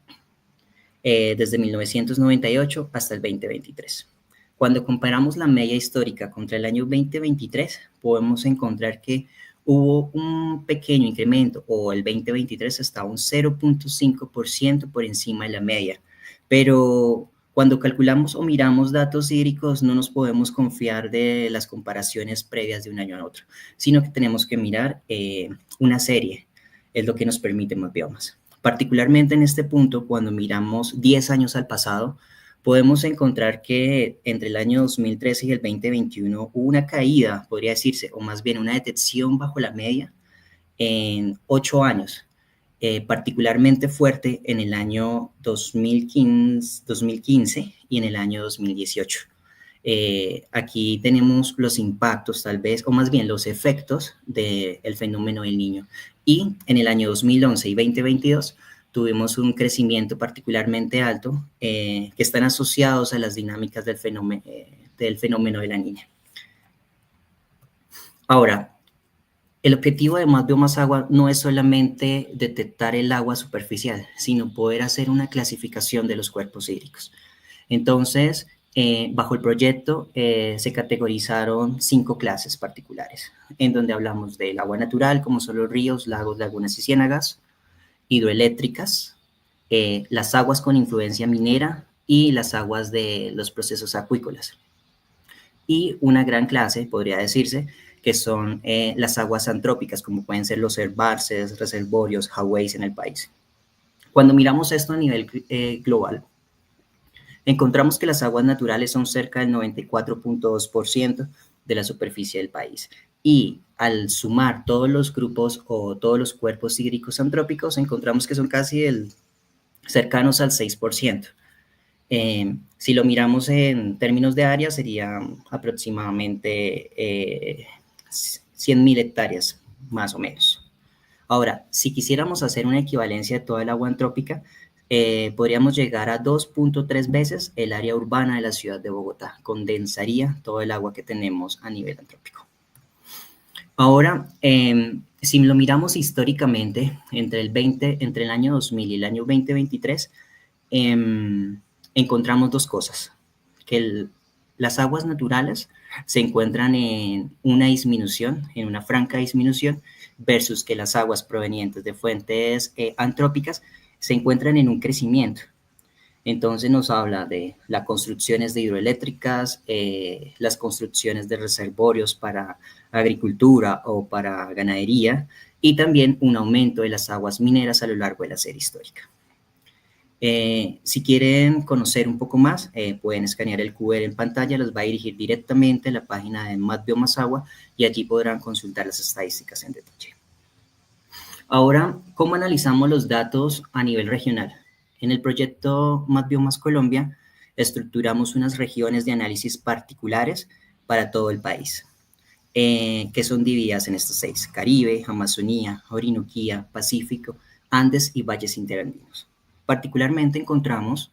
desde 1998 hasta el 2023. Cuando comparamos la media histórica contra el año 2023, podemos encontrar que hubo un pequeño incremento, o el 2023 está un 0.5% por encima de la media, pero cuando calculamos o miramos datos hídricos no nos podemos confiar de las comparaciones previas de un año a otro, sino que tenemos que mirar una serie, es lo que nos permite Mapbiomas. Particularmente en este punto, cuando miramos 10 años al pasado, podemos encontrar que entre el año 2013 y el 2021 hubo una caída, podría decirse, o más bien una detección bajo la media en 8 años, particularmente fuerte en el año 2015 y en el año 2018. Aquí tenemos los impactos tal vez, o más bien los efectos del fenómeno del Niño. Y en el año 2011 y 2022 tuvimos un crecimiento particularmente alto que están asociados a las dinámicas del fenómeno de la Niña. Ahora, el objetivo de Mapbiomas Agua no es solamente detectar el agua superficial, sino poder hacer una clasificación de los cuerpos hídricos. Entonces, bajo el proyecto se categorizaron 5 clases particulares, en donde hablamos del agua natural, como son los ríos, lagos, lagunas y ciénagas, hidroeléctricas, las aguas con influencia minera y las aguas de los procesos acuícolas. Y una gran clase, podría decirse, que son las aguas antrópicas, como pueden ser los embalses, reservorios, highways en el país. Cuando miramos esto a nivel global, encontramos que las aguas naturales son cerca del 94.2% de la superficie del país. Y al sumar todos los grupos o todos los cuerpos hídricos antrópicos, encontramos que son casi cercanos al 6%. Si lo miramos en términos de área, sería aproximadamente 100.000 hectáreas, más o menos. Ahora, si quisiéramos hacer una equivalencia de toda el agua antrópica, podríamos llegar a 2.3 veces el área urbana de la ciudad de Bogotá. Condensaría todo el agua que tenemos a nivel antrópico. Ahora, si lo miramos históricamente, entre el año 2000 y el año 2023, encontramos dos cosas. Que las aguas naturales se encuentran en una disminución, en una franca disminución, versus que las aguas provenientes de fuentes antrópicas se encuentran en un crecimiento. Entonces nos habla de las construcciones de hidroeléctricas, las construcciones de reservorios para agricultura o para ganadería, y también un aumento de las aguas mineras a lo largo de la serie histórica. Si quieren conocer un poco más, pueden escanear el QR en pantalla, los va a dirigir directamente a la página de MatBiomas Agua y allí podrán consultar las estadísticas en detalle. Ahora, ¿cómo analizamos los datos a nivel regional? En el proyecto MatBiomas Colombia, estructuramos unas regiones de análisis particulares para todo el país, que son divididas en estas 6: Caribe, Amazonía, Orinoquía, Pacífico, Andes y valles interandinos. Particularmente encontramos,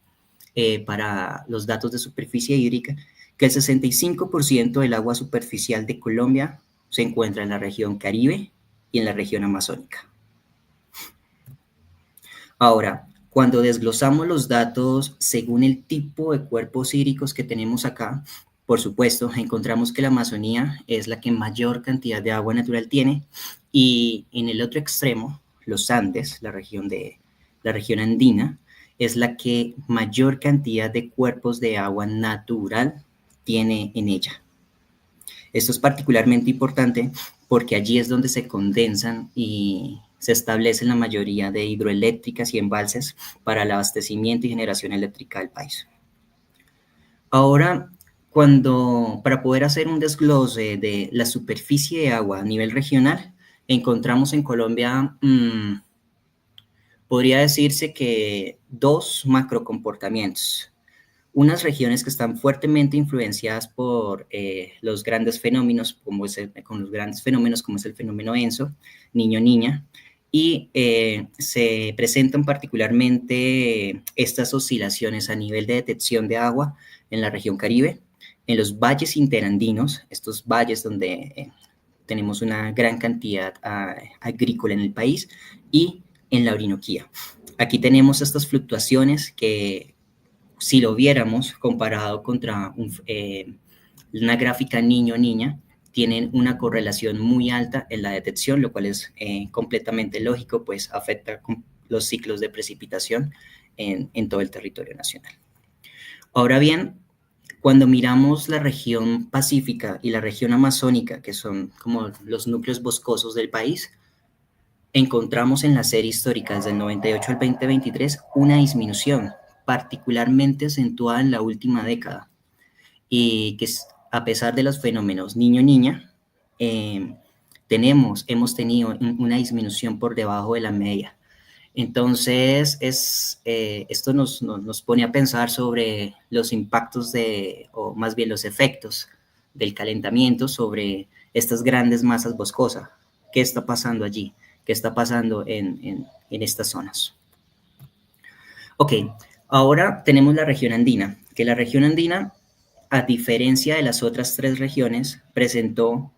para los datos de superficie hídrica, que el 65% del agua superficial de Colombia se encuentra en la región Caribe y en la región amazónica. Ahora, cuando desglosamos los datos según el tipo de cuerpos hídricos que tenemos acá, por supuesto, encontramos que la Amazonía es la que mayor cantidad de agua natural tiene, y en el otro extremo, los Andes, la región andina, es la que mayor cantidad de cuerpos de agua natural tiene en ella. Esto es particularmente importante porque allí es donde se condensan y se establecen la mayoría de hidroeléctricas y embalses para el abastecimiento y generación eléctrica del país. Ahora, para poder hacer un desglose de la superficie de agua a nivel regional, encontramos en Colombia, podría decirse que dos macrocomportamientos. Unas regiones que están fuertemente influenciadas por los grandes fenómenos, como es el fenómeno ENSO, Niño-Niña, y se presentan particularmente estas oscilaciones a nivel de detección de agua en la región Caribe, en los valles interandinos, estos valles donde tenemos una gran cantidad agrícola en el país, y en la Orinoquía. Aquí tenemos estas fluctuaciones que, si lo viéramos comparado contra una gráfica niño-niña, tienen una correlación muy alta en la detección, lo cual es completamente lógico, pues afecta los ciclos de precipitación en todo el territorio nacional. Ahora bien, cuando miramos la región pacífica y la región amazónica, que son como los núcleos boscosos del país, encontramos en la serie histórica desde el 98 al 2023 una disminución particularmente acentuada en la última década, y que a pesar de los fenómenos niño-niña, hemos tenido una disminución por debajo de la media. Entonces, esto nos pone a pensar sobre los impactos o más bien los efectos del calentamiento sobre estas grandes masas boscosas. ¿Qué está pasando allí? ¿Qué está pasando en estas zonas? Ok, ahora tenemos la región andina, que la región andina, a diferencia de las otras 3 regiones, presentó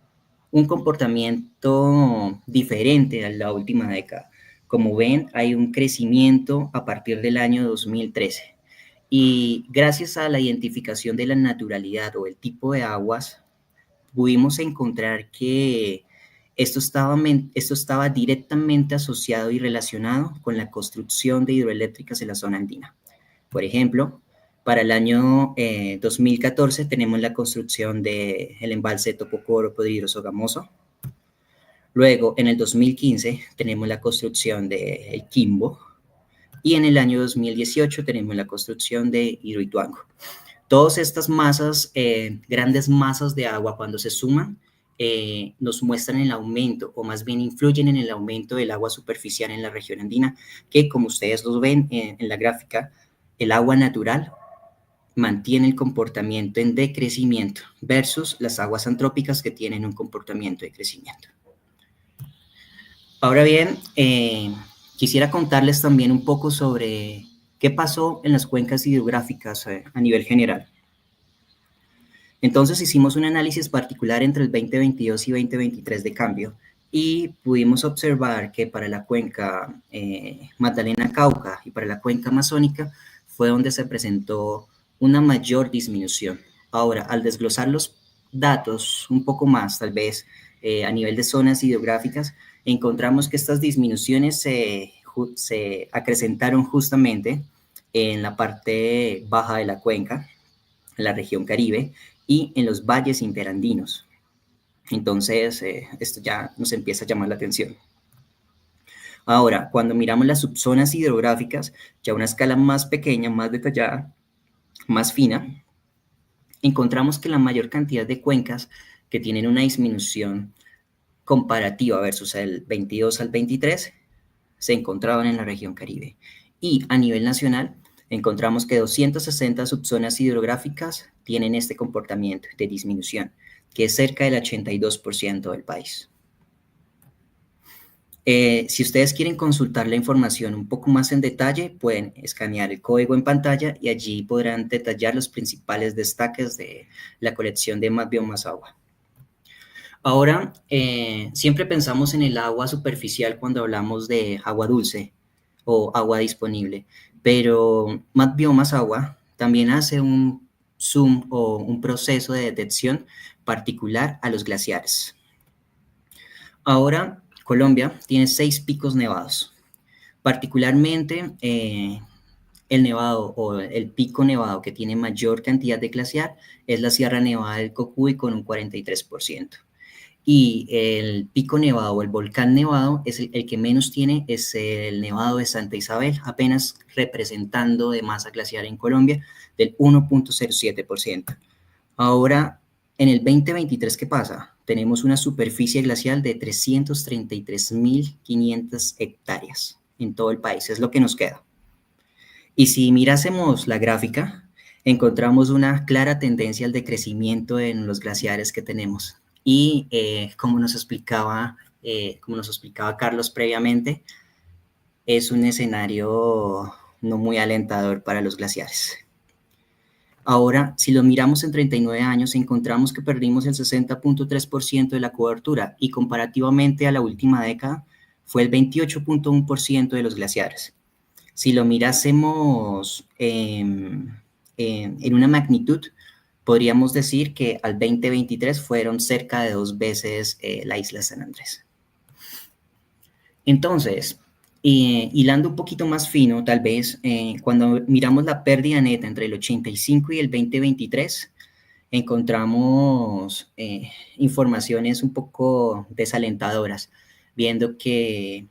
un comportamiento diferente a la última década. Como ven, hay un crecimiento a partir del año 2013, y gracias a la identificación de la naturalidad o el tipo de aguas, pudimos encontrar que esto estaba directamente asociado y relacionado con la construcción de hidroeléctricas en la zona andina. Por ejemplo, para el año 2014 tenemos la construcción del embalse de Topocoro Podrido Sogamoso. Luego, en el 2015, tenemos la construcción del Quimbo. Y en el año 2018 tenemos la construcción de Hidroituango. Todas estas masas, grandes masas de agua, cuando se suman, nos muestran el aumento, o más bien influyen en el aumento del agua superficial en la región andina, que como ustedes lo ven en la gráfica, el agua natural mantiene el comportamiento en decrecimiento versus las aguas antrópicas que tienen un comportamiento de crecimiento. Ahora bien, quisiera contarles también un poco sobre qué pasó en las cuencas hidrográficas a nivel general. Entonces hicimos un análisis particular entre el 2022 y 2023 de cambio y pudimos observar que para la cuenca Magdalena-Cauca y para la cuenca amazónica fue donde se presentó una mayor disminución. Ahora, al desglosar los datos un poco más, tal vez a nivel de zonas hidrográficas, encontramos que estas disminuciones se acrecentaron justamente en la parte baja de la cuenca, en la región Caribe, y en los valles interandinos. Entonces, esto ya nos empieza a llamar la atención. Ahora, cuando miramos las subzonas hidrográficas, ya a una escala más pequeña, más detallada, más fina, encontramos que la mayor cantidad de cuencas que tienen una disminución comparativa versus el 22 al 23 se encontraban en la región Caribe. Y a nivel nacional, encontramos que 260 subzonas hidrográficas tienen este comportamiento de disminución, que es cerca del 82% del país. Si ustedes quieren consultar la información un poco más en detalle, pueden escanear el código en pantalla y allí podrán detallar los principales destaques de la colección de Más Biomas Agua. Ahora, siempre pensamos en el agua superficial cuando hablamos de agua dulce o agua disponible, pero Más Biomas Agua también hace un zoom o un proceso de detección particular a los glaciares. Ahora, Colombia tiene 6 picos nevados. Particularmente, el nevado o el pico nevado que tiene mayor cantidad de glaciar es la Sierra Nevada del Cocuy con un 43%. Y el pico nevado o el volcán nevado es el que menos tiene, es el Nevado de Santa Isabel, apenas representando de masa glaciar en Colombia del 1.07%. Ahora, en el 2023, ¿qué pasa? Tenemos una superficie glacial de 333.500 hectáreas en todo el país, es lo que nos queda. Y si mirásemos la gráfica, encontramos una clara tendencia al decrecimiento en los glaciares que tenemos. Y como nos explicaba Carlos previamente, es un escenario no muy alentador para los glaciares. Ahora, si lo miramos en 39 años, encontramos que perdimos el 60.3% de la cobertura y comparativamente a la última década fue el 28.1% de los glaciares. Si lo mirásemos en una magnitud, podríamos decir que al 2023 fueron cerca de 2 veces la isla San Andrés. Entonces, hilando un poquito más fino, tal vez, cuando miramos la pérdida neta entre el 85 y el 2023, encontramos informaciones un poco desalentadoras, viendo que,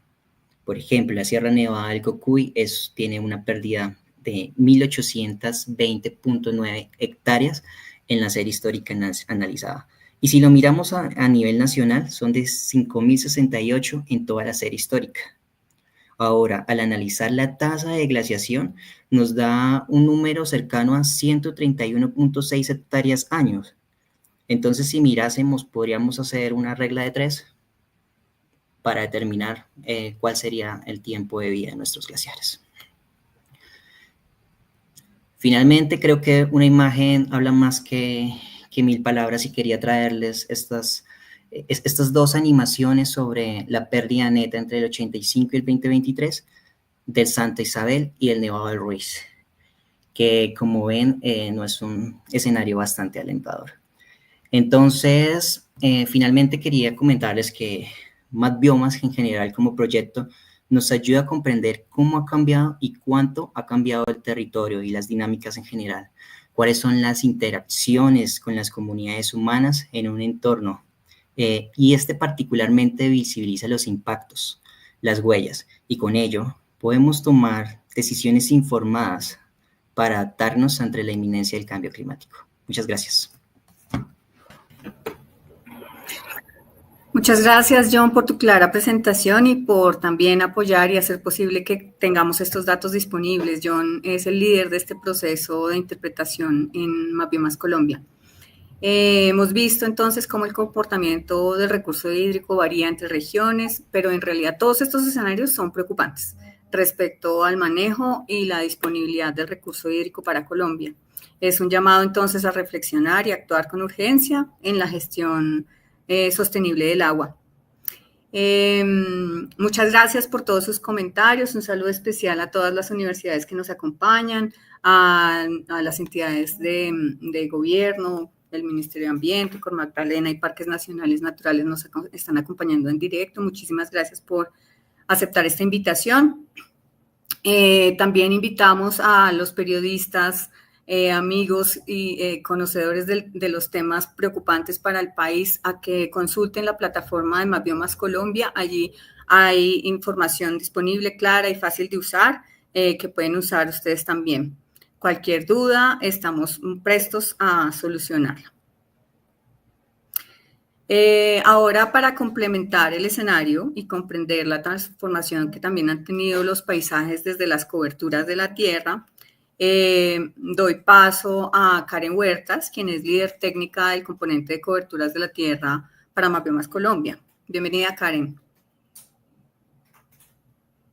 por ejemplo, la Sierra Nevada del Cocuy tiene una pérdida de 1.820.9 hectáreas en la serie histórica analizada. Y si lo miramos a nivel nacional, son de 5.068 en toda la serie histórica. Ahora, al analizar la tasa de glaciación, nos da un número cercano a 131.6 hectáreas años. Entonces, si mirásemos, podríamos hacer una regla de 3 para determinar cuál sería el tiempo de vida de nuestros glaciares. Finalmente, creo que una imagen habla más que 1000 palabras y quería traerles estas 2 animaciones sobre la pérdida neta entre el 85 y el 2023 del Santa Isabel y el Nevado del Ruiz, que como ven no es un escenario bastante alentador. Entonces, finalmente quería comentarles que Más Biomas en general como proyecto nos ayuda a comprender cómo ha cambiado y cuánto ha cambiado el territorio y las dinámicas en general, cuáles son las interacciones con las comunidades humanas en un entorno, y particularmente visibiliza los impactos, las huellas, y con ello podemos tomar decisiones informadas para adaptarnos ante la inminencia del cambio climático. Muchas gracias. Muchas gracias, John, por tu clara presentación y por también apoyar y hacer posible que tengamos estos datos disponibles. John es el líder de este proceso de interpretación en Mapbiomas Colombia. Hemos visto entonces cómo el comportamiento del recurso hídrico varía entre regiones, pero en realidad todos estos escenarios son preocupantes respecto al manejo y la disponibilidad del recurso hídrico para Colombia. Es un llamado entonces a reflexionar y actuar con urgencia en la gestión sostenible del agua. Muchas gracias por todos sus comentarios. Un saludo especial a todas las universidades que nos acompañan, a las entidades de gobierno, el Ministerio de Ambiente, Cor Magdalena y Parques Nacionales Naturales nos están acompañando en directo. Muchísimas gracias por aceptar esta invitación. También invitamos a los periodistas, amigos y conocedores de los temas preocupantes para el país a que consulten la plataforma de Mapbiomas Colombia. Allí hay información disponible, clara y fácil de usar, que pueden usar ustedes también. Cualquier duda, estamos prestos a solucionarla. Ahora, para complementar el escenario y comprender la transformación que también han tenido los paisajes desde las coberturas de la tierra, doy paso a Karen Huertas, quien es líder técnica del componente de coberturas de la tierra para Mapbiomas Colombia. Bienvenida, Karen.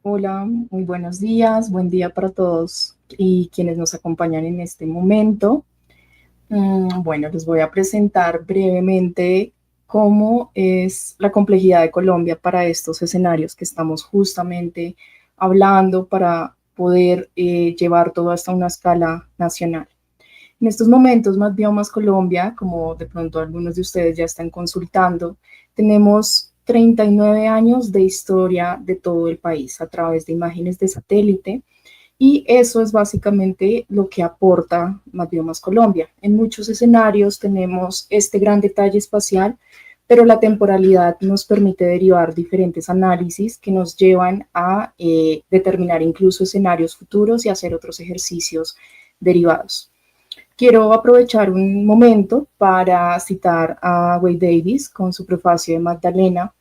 Hola, muy buenos días, buen día para todos y quienes nos acompañan en este momento. Bueno, les voy a presentar brevemente cómo es la complejidad de Colombia para estos escenarios que estamos justamente hablando para poder llevar todo hasta una escala nacional. En estos momentos, Mapbiomas Colombia, como de pronto algunos de ustedes ya están consultando, tenemos 39 años de historia de todo el país a través de imágenes de satélite, y eso es básicamente lo que aporta Mapbiomas Colombia. En muchos escenarios tenemos este gran detalle espacial, pero la temporalidad nos permite derivar diferentes análisis que nos llevan a determinar incluso escenarios futuros y hacer otros ejercicios derivados. Quiero aprovechar un momento para citar a Wade Davis con su prefacio de Magdalena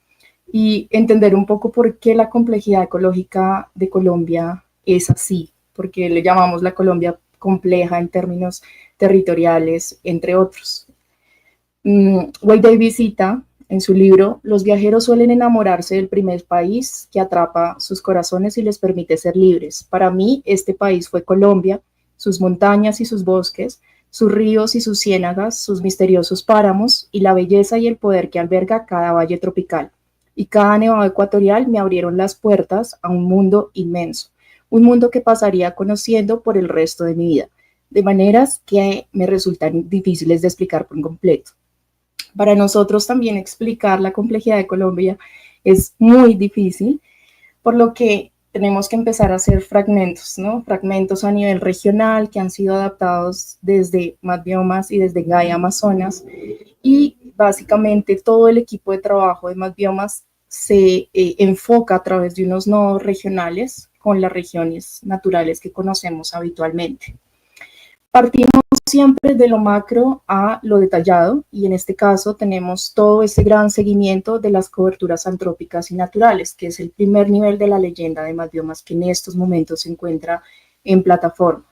y entender un poco por qué la complejidad ecológica de Colombia es así, porque le llamamos la Colombia compleja en términos territoriales, entre otros. Wade Davis cita en su libro: los viajeros suelen enamorarse del primer país que atrapa sus corazones y les permite ser libres. Para mí, este país fue Colombia, sus montañas y sus bosques, sus ríos y sus ciénagas, sus misteriosos páramos y la belleza y el poder que alberga cada valle tropical. Y cada nevado ecuatorial me abrieron las puertas a un mundo inmenso, un mundo que pasaría conociendo por el resto de mi vida, de maneras que me resultan difíciles de explicar por completo. Para nosotros también explicar la complejidad de Colombia es muy difícil, por lo que tenemos que empezar a hacer fragmentos, ¿no? Fragmentos a nivel regional que han sido adaptados desde Mapbiomas y desde Gaia Amazonas, y básicamente todo el equipo de trabajo de Mapbiomas se enfoca a través de unos nodos regionales con las regiones naturales que conocemos habitualmente. Partimos siempre de lo macro a lo detallado, y en este caso tenemos todo ese gran seguimiento de las coberturas antrópicas y naturales, que es el primer nivel de la leyenda de Mapbiomas que en estos momentos se encuentra en plataforma.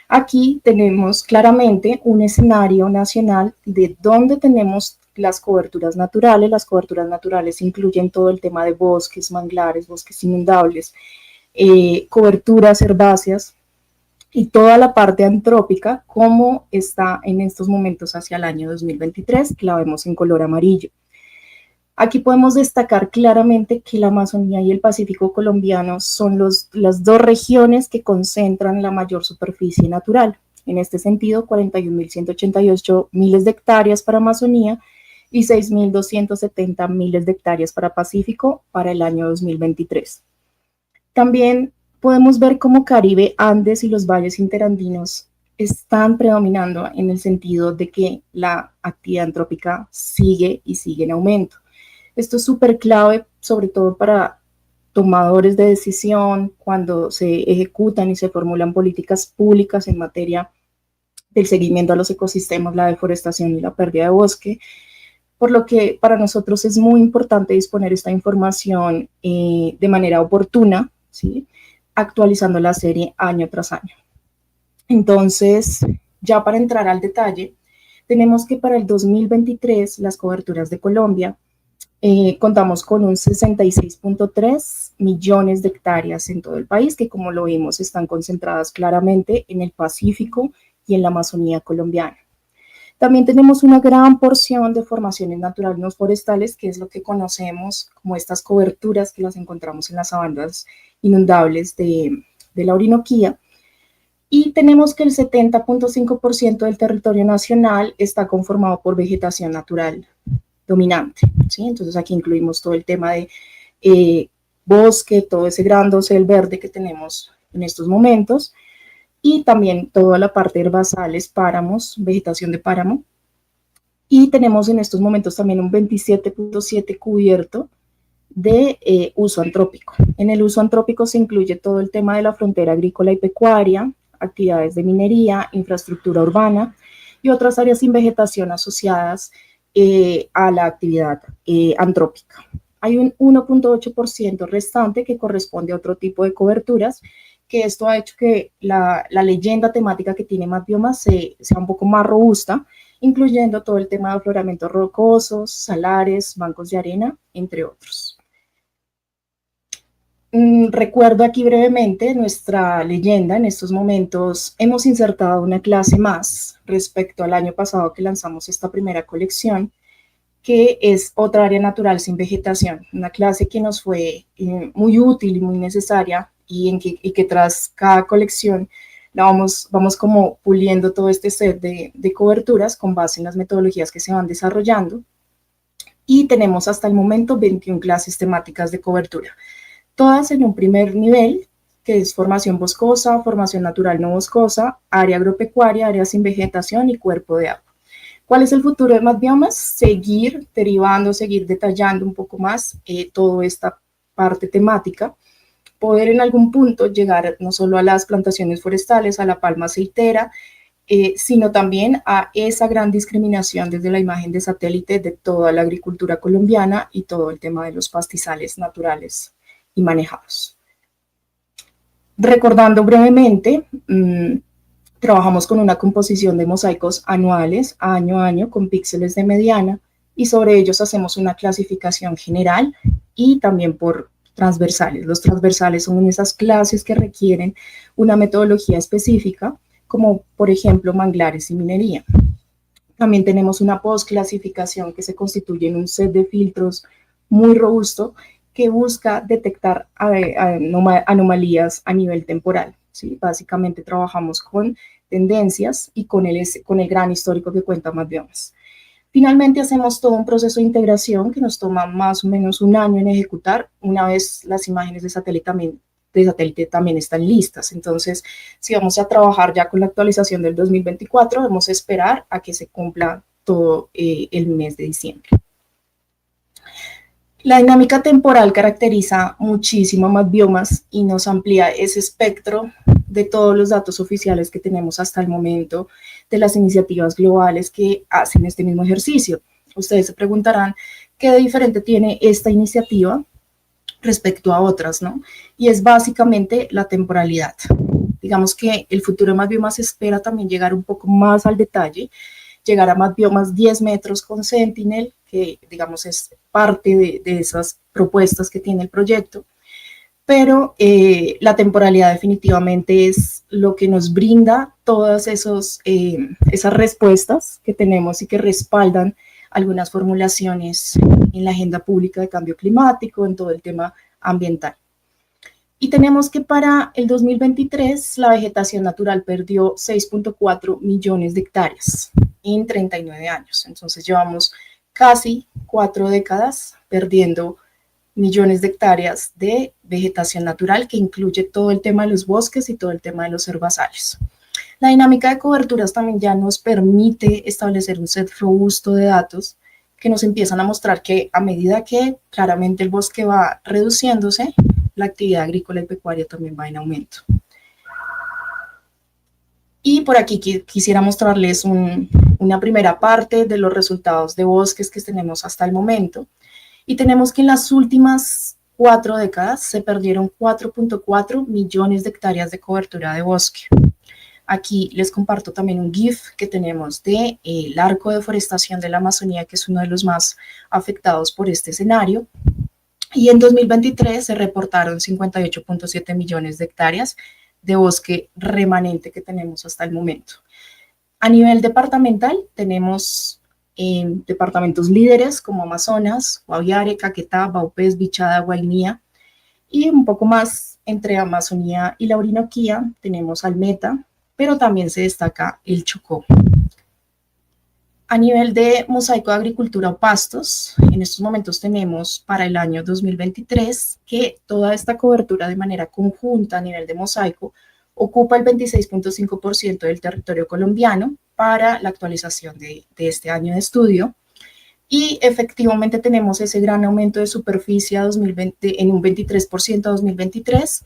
Aquí tenemos claramente un escenario nacional de donde tenemos las coberturas naturales. Las coberturas naturales incluyen todo el tema de bosques, manglares, bosques inundables, coberturas herbáceas y toda la parte antrópica como está en estos momentos hacia el año 2023, que la vemos en color amarillo. Aquí podemos destacar claramente que la Amazonía y el Pacífico colombiano son las dos regiones que concentran la mayor superficie natural. En este sentido, 41.188 miles de hectáreas para Amazonía y 6.270 miles de hectáreas para Pacífico para el año 2023. También podemos ver cómo Caribe, Andes y los valles interandinos están predominando en el sentido de que la actividad antrópica sigue y sigue en aumento. Esto es súper clave, sobre todo para tomadores de decisión, cuando se ejecutan y se formulan políticas públicas en materia del seguimiento a los ecosistemas, la deforestación y la pérdida de bosque. por lo que para nosotros es muy importante disponer esta información de manera oportuna, ¿sí? Actualizando la serie año tras año. Entonces, ya para entrar al detalle, tenemos que para el 2023 las coberturas de Colombia contamos con un 66.3 millones de hectáreas en todo el país, que como lo vimos están concentradas claramente en el Pacífico y en la Amazonía colombiana. También tenemos una gran porción de formaciones naturales no forestales, que es lo que conocemos como estas coberturas que las encontramos en las sabanas inundables de la Orinoquía. Y tenemos que el 70.5% del territorio nacional está conformado por vegetación natural dominante, ¿sí? Entonces aquí incluimos todo el tema de bosque, todo ese gran dosel verde que tenemos en estos momentos, y también toda la parte de herbazales, páramos, vegetación de páramo. Y tenemos en estos momentos también un 27.7 cubierto de uso antrópico. En el uso antrópico se incluye todo el tema de la frontera agrícola y pecuaria, actividades de minería, infraestructura urbana y otras áreas sin vegetación asociadas a la actividad antrópica. Hay un 1.8% restante que corresponde a otro tipo de coberturas, que esto ha hecho que la leyenda temática que tiene MapBiomas sea un poco más robusta, incluyendo todo el tema de afloramientos rocosos, salares, bancos de arena, entre otros. Recuerdo aquí brevemente nuestra leyenda. En estos momentos hemos insertado una clase más respecto al año pasado que lanzamos esta primera colección, que es otra área natural sin vegetación, una clase que nos fue muy útil y muy necesaria, y que tras cada colección vamos como puliendo todo este set de coberturas con base en las metodologías que se van desarrollando, y tenemos hasta el momento 21 clases temáticas de cobertura, todas en un primer nivel, que es formación boscosa, formación natural no boscosa, área agropecuaria, área sin vegetación y cuerpo de agua. ¿Cuál es el futuro de MapBiomas? Seguir derivando, seguir detallando un poco más toda esta parte temática, poder en algún punto llegar no solo a las plantaciones forestales, a la palma aceitera, sino también a esa gran discriminación desde la imagen de satélite de toda la agricultura colombiana y todo el tema de los pastizales naturales y manejados. Recordando brevemente, trabajamos con una composición de mosaicos anuales, año a año, con píxeles de mediana, y sobre ellos hacemos una clasificación general y también por transversales. Los transversales son esas clases que requieren una metodología específica, como por ejemplo manglares y minería. También tenemos una postclasificación que se constituye en un set de filtros muy robusto que busca detectar anomalías a nivel temporal, ¿sí? Básicamente trabajamos con tendencias y con el gran histórico que cuenta MapBiomas. Finalmente hacemos todo un proceso de integración que nos toma más o menos un año en ejecutar, una vez las imágenes de satélite también están listas. Entonces, si vamos a trabajar ya con la actualización del 2024, debemos esperar a que se cumpla todo el mes de diciembre. La dinámica temporal caracteriza muchísimo a MapBiomas y nos amplía ese espectro de todos los datos oficiales que tenemos hasta el momento de las iniciativas globales que hacen este mismo ejercicio. Ustedes se preguntarán qué de diferente tiene esta iniciativa respecto a otras, ¿no? Y es básicamente la temporalidad. Digamos que el futuro de MapBiomas espera también llegar un poco más al detalle, llegar a MapBiomas 10 metros con Sentinel, que digamos es parte de esas propuestas que tiene el proyecto, pero la temporalidad definitivamente es lo que nos brinda todas esas respuestas que tenemos y que respaldan algunas formulaciones en la agenda pública de cambio climático, en todo el tema ambiental. Y tenemos que para el 2023 la vegetación natural perdió 6.4 millones de hectáreas en 39 años. Entonces llevamos casi 4 décadas perdiendo millones de hectáreas de vegetación natural, que incluye todo el tema de los bosques y todo el tema de los herbazales. La dinámica de coberturas también ya nos permite establecer un set robusto de datos que nos empiezan a mostrar que a medida que claramente el bosque va reduciéndose, la actividad agrícola y pecuaria también va en aumento. Y por aquí quisiera mostrarles un una primera parte de los resultados de bosques que tenemos hasta el momento. Y tenemos que en las últimas 4 décadas se perdieron 4.4 millones de hectáreas de cobertura de bosque. Aquí les comparto también un GIF que tenemos de el arco de deforestación de la Amazonía, que es uno de los más afectados por este escenario. Y en 2023 se reportaron 58.7 millones de hectáreas de bosque remanente que tenemos hasta el momento. A nivel departamental tenemos departamentos líderes como Amazonas, Guaviare, Caquetá, Vaupés, Bichada, Guainía, y un poco más entre Amazonía y la Orinoquía tenemos Almeta, pero también se destaca el Chocó. A nivel de mosaico de agricultura o pastos, en estos momentos tenemos para el año 2023 que toda esta cobertura de manera conjunta a nivel de mosaico ocupa el 26.5% del territorio colombiano para la actualización de este año de estudio. Y efectivamente tenemos ese gran aumento de superficie a 2020, en un 23% a 2023,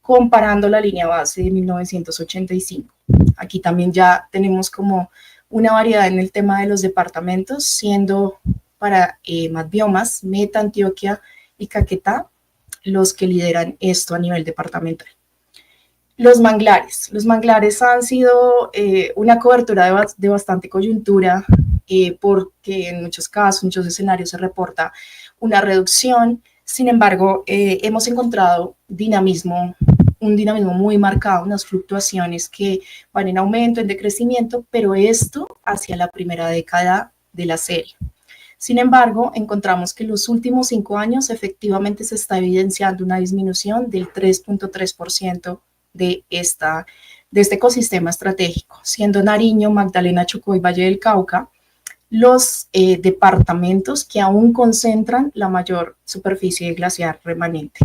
comparando la línea base de 1985. Aquí también ya tenemos como una variedad en el tema de los departamentos, siendo para más biomas, Meta, Antioquia y Caquetá los que lideran esto a nivel departamental. Los manglares han sido una cobertura de bastante coyuntura porque en muchos casos, muchos escenarios se reporta una reducción. Sin embargo, hemos encontrado un dinamismo muy marcado, unas fluctuaciones que van en aumento, en decrecimiento, pero esto hacia la primera década de la serie. Sin embargo, encontramos que en los últimos 5 años efectivamente se está evidenciando una disminución del 3.3% de este ecosistema estratégico, siendo Nariño, Magdalena, Chocó y Valle del Cauca los departamentos que aún concentran la mayor superficie glaciar remanente.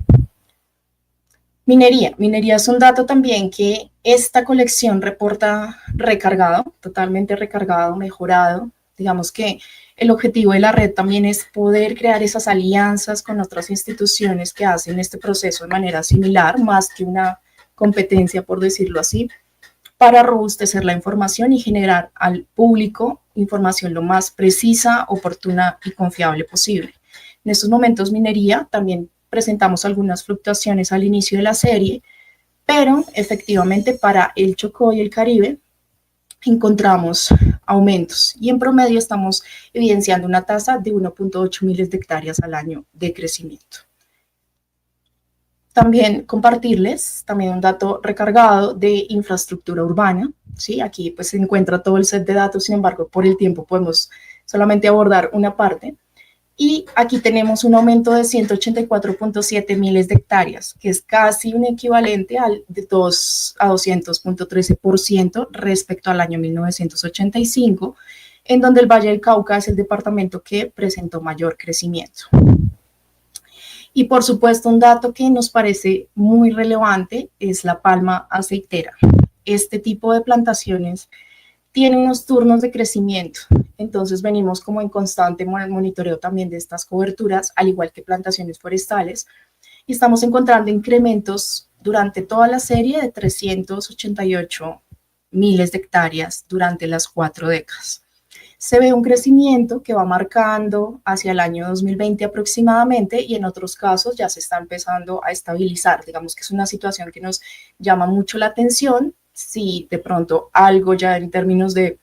Minería es un dato también que esta colección reporta recargado, totalmente recargado, mejorado. Digamos que el objetivo de la red también es poder crear esas alianzas con otras instituciones que hacen este proceso de manera similar, más que una competencia, por decirlo así, para robustecer la información y generar al público información lo más precisa, oportuna y confiable posible. En estos momentos, minería también presentamos algunas fluctuaciones al inicio de la serie, pero efectivamente para el Chocó y el Caribe encontramos aumentos y en promedio estamos evidenciando una tasa de 1.8 miles de hectáreas al año de crecimiento. También compartirles también un dato recargado de infraestructura urbana, ¿sí? Aquí pues se encuentra todo el set de datos, sin embargo por el tiempo podemos solamente abordar una parte. Y aquí tenemos un aumento de 184.7 miles de hectáreas, que es casi un equivalente a 200.13% respecto al año 1985, en donde el Valle del Cauca es el departamento que presentó mayor crecimiento. Y por supuesto, un dato que nos parece muy relevante es la palma aceitera. Este tipo de plantaciones tiene unos turnos de crecimiento, entonces venimos como en constante monitoreo también de estas coberturas, al igual que plantaciones forestales, y estamos encontrando incrementos durante toda la serie de 388 miles de hectáreas durante las 4 décadas. Se ve un crecimiento que va marcando hacia el año 2020 aproximadamente y en otros casos ya se está empezando a estabilizar. Digamos que es una situación que nos llama mucho la atención. Si de pronto algo ya en términos de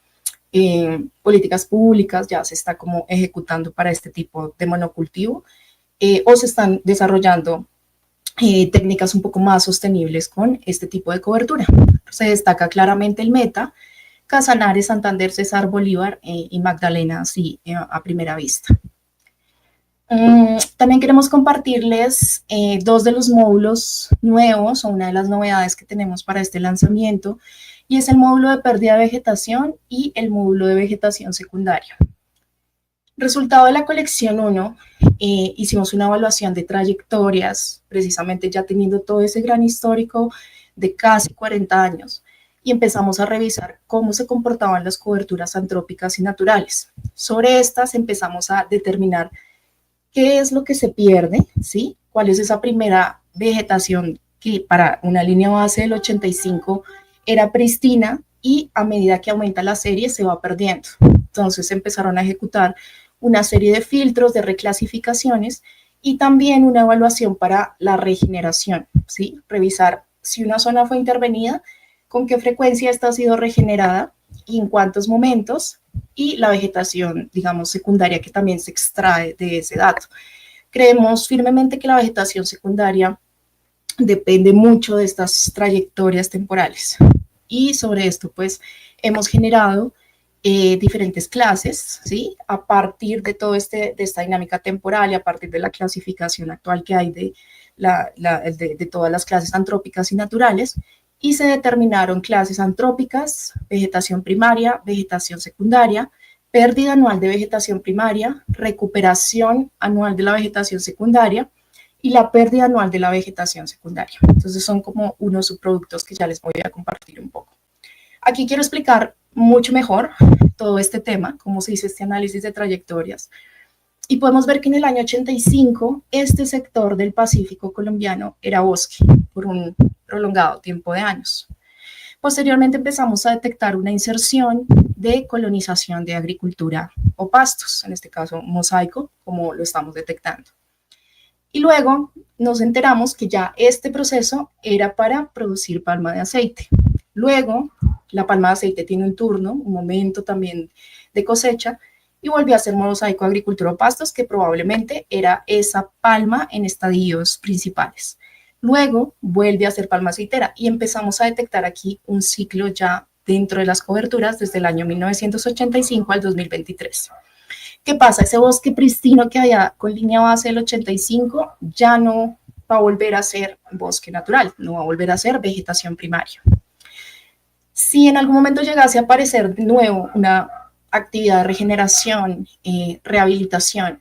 políticas públicas ya se está como ejecutando para este tipo de monocultivo o se están desarrollando técnicas un poco más sostenibles con este tipo de cobertura. Se destaca claramente el Meta, Casanare, Santander, Cesar, Bolívar y Magdalena, así a primera vista. También queremos compartirles 2 de los módulos nuevos o una de las novedades que tenemos para este lanzamiento y es el módulo de pérdida de vegetación y el módulo de vegetación secundaria. Resultado de la colección 1, hicimos una evaluación de trayectorias, precisamente ya teniendo todo ese gran histórico de casi 40 años y empezamos a revisar cómo se comportaban las coberturas antrópicas y naturales. Sobre estas empezamos a determinar qué es lo que se pierde, ¿sí? ¿Cuál es esa primera vegetación que para una línea base del 85 era pristina y a medida que aumenta la serie se va perdiendo. Entonces empezaron a ejecutar una serie de filtros, de reclasificaciones y también una evaluación para la regeneración, ¿sí? Revisar si una zona fue intervenida, con qué frecuencia esta ha sido regenerada y en cuántos momentos, y la vegetación, digamos, secundaria que también se extrae de ese dato. Creemos firmemente que la vegetación secundaria depende mucho de estas trayectorias temporales. Y sobre esto, pues, hemos generado diferentes clases, ¿sí? A partir de todo de esta dinámica temporal y a partir de la clasificación actual que hay de todas las clases antrópicas y naturales, y se determinaron clases antrópicas, vegetación primaria, vegetación secundaria, pérdida anual de vegetación primaria, recuperación anual de la vegetación secundaria y la pérdida anual de la vegetación secundaria. Entonces son como unos subproductos que ya les voy a compartir un poco. Aquí quiero explicar mucho mejor todo este tema, cómo se hizo este análisis de trayectorias. Y podemos ver que en el año 85 este sector del Pacífico colombiano era bosque por un prolongado tiempo de años. Posteriormente empezamos a detectar una inserción de colonización de agricultura o pastos, en este caso mosaico, como lo estamos detectando. Y luego nos enteramos que ya este proceso era para producir palma de aceite. Luego, la palma de aceite tiene un turno, un momento también de cosecha, y volvió a ser mosaico agricultura o pastos, que probablemente era esa palma en estadios principales. Luego vuelve a ser palma aceitera y empezamos a detectar aquí un ciclo ya dentro de las coberturas desde el año 1985 al 2023. ¿Qué pasa? Ese bosque pristino que había con línea base del 85 ya no va a volver a ser bosque natural, no va a volver a ser vegetación primaria. Si en algún momento llegase a aparecer de nuevo una actividad de regeneración, rehabilitación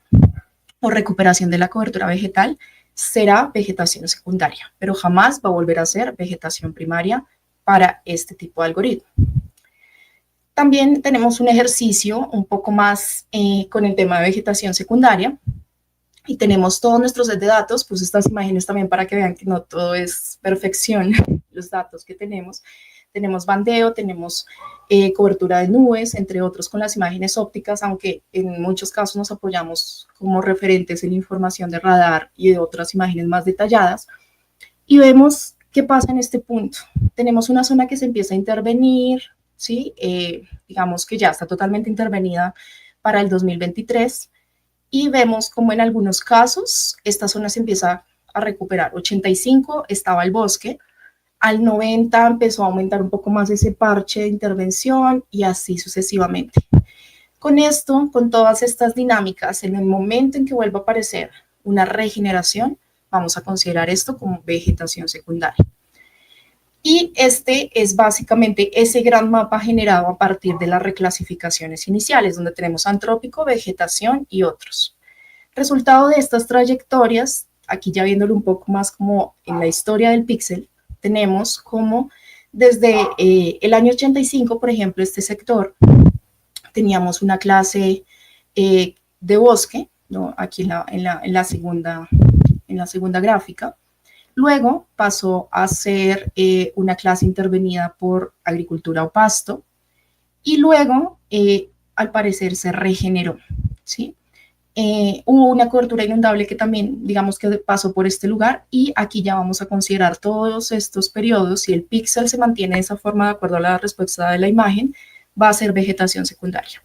o recuperación de la cobertura vegetal, será vegetación secundaria, pero jamás va a volver a ser vegetación primaria para este tipo de algoritmo. También tenemos un ejercicio un poco más con el tema de vegetación secundaria y tenemos todos nuestros set de datos, pues estas imágenes también para que vean que no todo es perfección, los datos que tenemos. Tenemos bandeo, tenemos cobertura de nubes, entre otros con las imágenes ópticas, aunque en muchos casos nos apoyamos como referentes en información de radar y de otras imágenes más detalladas. Y vemos qué pasa en este punto. Tenemos una zona que se empieza a intervenir, ¿sí? Digamos que ya está totalmente intervenida para el 2023 y vemos como en algunos casos esta zona se empieza a recuperar. 85 estaba el bosque, al 90 empezó a aumentar un poco más ese parche de intervención y así sucesivamente. Con esto, con todas estas dinámicas, en el momento en que vuelva a aparecer una regeneración, vamos a considerar esto como vegetación secundaria. Y este es básicamente ese gran mapa generado a partir de las reclasificaciones iniciales, donde tenemos antrópico, vegetación y otros. Resultado de estas trayectorias, aquí ya viéndolo un poco más como en la historia del píxel, tenemos como desde el año 85, por ejemplo, este sector, teníamos una clase de bosque, ¿no? Aquí en la segunda gráfica. Luego pasó a ser una clase intervenida por agricultura o pasto y luego, al parecer, se regeneró, ¿sí? Hubo una cobertura inundable que también, digamos que pasó por este lugar y aquí ya vamos a considerar todos estos periodos. Si el píxel se mantiene de esa forma de acuerdo a la respuesta de la imagen, va a ser vegetación secundaria.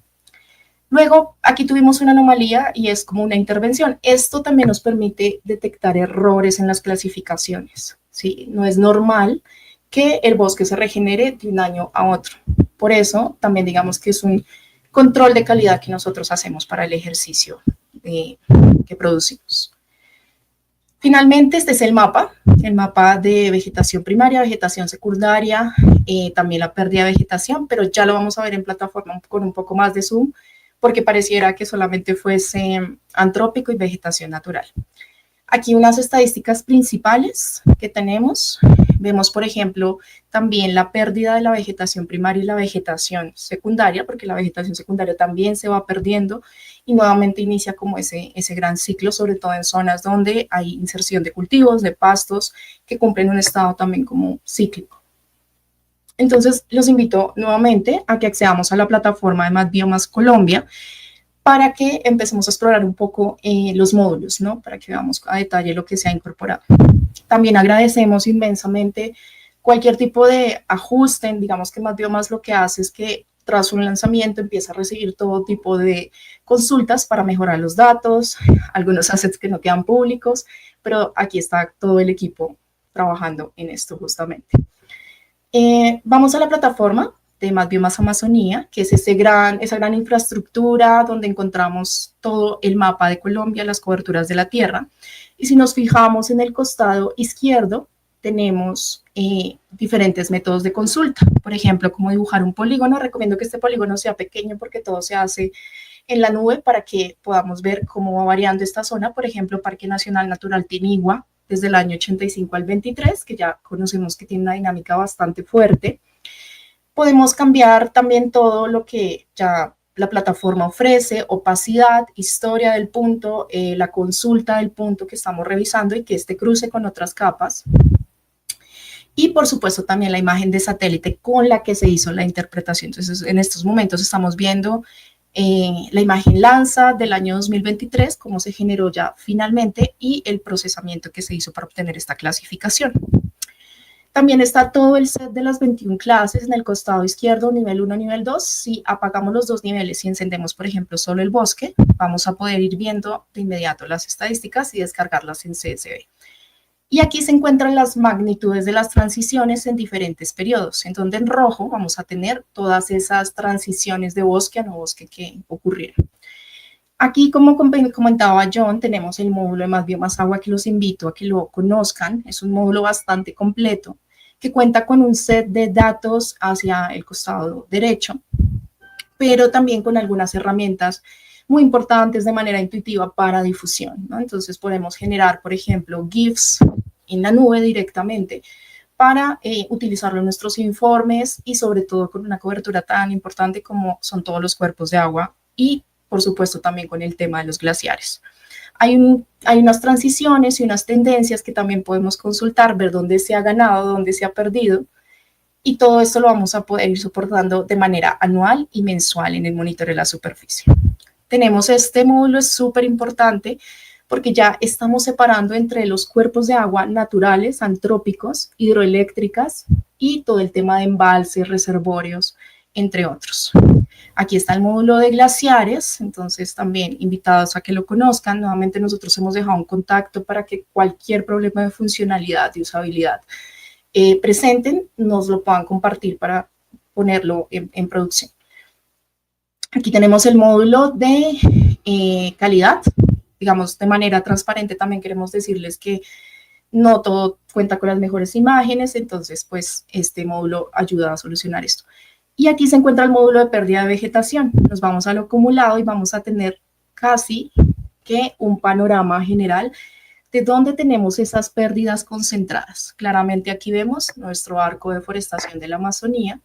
Luego, aquí tuvimos una anomalía y es como una intervención. Esto también nos permite detectar errores en las clasificaciones, ¿sí? No es normal que el bosque se regenere de un año a otro. Por eso, también digamos que es un control de calidad que nosotros hacemos para el ejercicio que producimos. Finalmente, este es el mapa de vegetación primaria, vegetación secundaria, también la pérdida de vegetación, pero ya lo vamos a ver en plataforma con un poco más de zoom, porque pareciera que solamente fuese antrópico y vegetación natural. Aquí unas estadísticas principales que tenemos. Vemos, por ejemplo, también la pérdida de la vegetación primaria y la vegetación secundaria, porque la vegetación secundaria también se va perdiendo y nuevamente inicia como ese gran ciclo, sobre todo en zonas donde hay inserción de cultivos, de pastos, que cumplen un estado también como cíclico. Entonces, los invito nuevamente a que accedamos a la plataforma de Más Biomas Colombia para que empecemos a explorar un poco los módulos, ¿no? Para que veamos a detalle lo que se ha incorporado. También agradecemos inmensamente cualquier tipo de ajuste. Digamos que Más Biomas lo que hace es que tras un lanzamiento empieza a recibir todo tipo de consultas para mejorar los datos, algunos assets que no quedan públicos, pero aquí está todo el equipo trabajando en esto justamente. Vamos a la plataforma de Más Biomas Amazonía, que es esa gran infraestructura donde encontramos todo el mapa de Colombia, las coberturas de la tierra. Y si nos fijamos en el costado izquierdo, tenemos diferentes métodos de consulta. Por ejemplo, cómo dibujar un polígono. Recomiendo que este polígono sea pequeño porque todo se hace en la nube para que podamos ver cómo va variando esta zona. Por ejemplo, Parque Nacional Natural Tinigua, desde el año 85 al 23, que ya conocemos que tiene una dinámica bastante fuerte. Podemos cambiar también todo lo que ya la plataforma ofrece: opacidad, historia del punto, la consulta del punto que estamos revisando y que este cruce con otras capas. Y por supuesto también la imagen de satélite con la que se hizo la interpretación. Entonces en estos momentos estamos viendo la imagen Lanza del año 2023, cómo se generó ya finalmente y el procesamiento que se hizo para obtener esta clasificación. También está todo el set de las 21 clases en el costado izquierdo, nivel 1, nivel 2. Si apagamos los dos niveles y encendemos, por ejemplo, solo el bosque, vamos a poder ir viendo de inmediato las estadísticas y descargarlas en CSV. Y aquí se encuentran las magnitudes de las transiciones en diferentes periodos, en donde en rojo vamos a tener todas esas transiciones de bosque a no bosque que ocurrieron. Aquí, como comentaba John, tenemos el módulo de Más Biomas Agua, que los invito a que lo conozcan. Es un módulo bastante completo que cuenta con un set de datos hacia el costado derecho, pero también con algunas herramientas muy importantes de manera intuitiva para difusión, ¿no? Entonces podemos generar, por ejemplo, GIFs en la nube directamente para utilizarlo en nuestros informes y sobre todo con una cobertura tan importante como son todos los cuerpos de agua y, por supuesto, también con el tema de los glaciares. Hay unas transiciones y unas tendencias que también podemos consultar, ver dónde se ha ganado, dónde se ha perdido, y todo esto lo vamos a poder ir soportando de manera anual y mensual en el monitoreo de la superficie. Tenemos este módulo, es súper importante porque ya estamos separando entre los cuerpos de agua naturales, antrópicos, hidroeléctricas y todo el tema de embalses, reservorios, entre otros. Aquí está el módulo de glaciares, entonces también invitados a que lo conozcan. Nuevamente nosotros hemos dejado un contacto para que cualquier problema de funcionalidad, de usabilidad presenten, nos lo puedan compartir para ponerlo en producción. Aquí tenemos el módulo de calidad. Digamos, de manera transparente también queremos decirles que no todo cuenta con las mejores imágenes, entonces pues este módulo ayuda a solucionar esto. Y aquí se encuentra el módulo de pérdida de vegetación. Nos vamos a lo acumulado y vamos a tener casi que un panorama general de dónde tenemos esas pérdidas concentradas. Claramente aquí vemos nuestro arco de forestación de la Amazonía,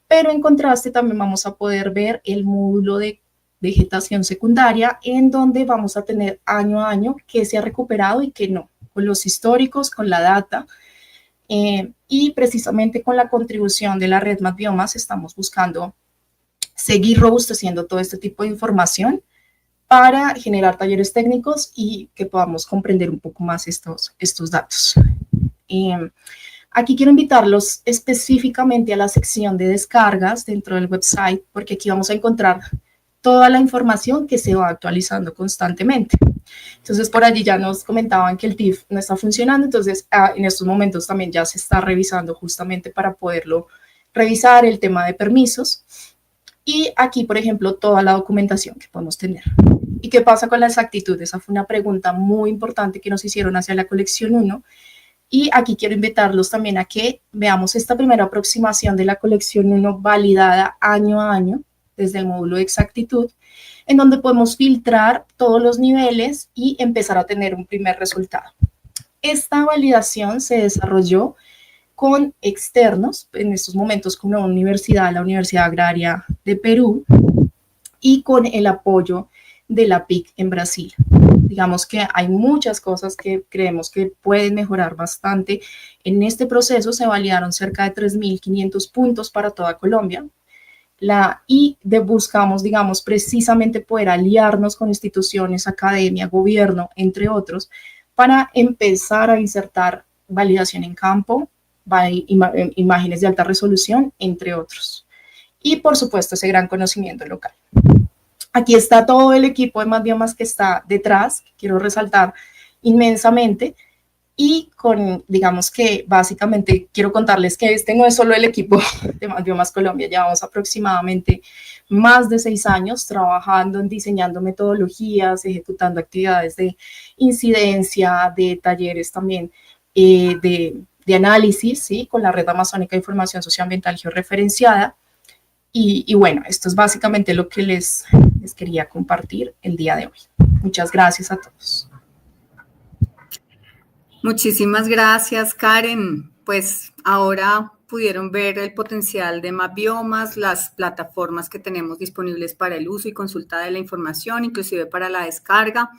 pero en contraste también vamos a poder ver el módulo de vegetación secundaria, en donde vamos a tener año a año qué se ha recuperado y qué no, con los históricos, con la data, y precisamente con la contribución de la red Más Biomas estamos buscando seguir robusteciendo todo este tipo de información para generar talleres técnicos y que podamos comprender un poco más estos datos. Aquí quiero invitarlos específicamente a la sección de descargas dentro del website, porque aquí vamos a encontrar toda la información que se va actualizando constantemente. Entonces, por allí ya nos comentaban que el TIF no está funcionando, entonces en estos momentos también ya se está revisando justamente para poderlo revisar, el tema de permisos. Y aquí, por ejemplo, toda la documentación que podemos tener. ¿Y qué pasa con la exactitud? Esa fue una pregunta muy importante que nos hicieron hacia la colección 1. Y aquí quiero invitarlos también a que veamos esta primera aproximación de la colección 1 validada año a año desde el módulo de exactitud, en donde podemos filtrar todos los niveles y empezar a tener un primer resultado. Esta validación se desarrolló con externos, en estos momentos con una universidad, la Universidad Agraria de Perú, y con el apoyo de la PIC en Brasil. digamos que hay muchas cosas que creemos que pueden mejorar bastante. En este proceso se validaron cerca de 3.500 puntos para toda Colombia. Buscamos, digamos, precisamente poder aliarnos con instituciones, academia, gobierno, entre otros, para empezar a insertar validación en campo, imágenes de alta resolución, entre otros. Y, por supuesto, ese gran conocimiento local. Aquí está todo el equipo de Más Biomas que está detrás, quiero resaltar inmensamente, y digamos que básicamente quiero contarles que este no es solo el equipo de Más Biomas Colombia, llevamos aproximadamente más de 6 años trabajando en diseñando metodologías, ejecutando actividades de incidencia, de talleres también de análisis, ¿sí? Con la Red Amazónica de Información Socioambiental Georreferenciada. Y bueno, esto es básicamente lo que les quería compartir el día de hoy. Muchas gracias a todos. Muchísimas gracias, Karen. Pues ahora pudieron ver el potencial de Más Biomas, las plataformas que tenemos disponibles para el uso y consulta de la información, inclusive para la descarga.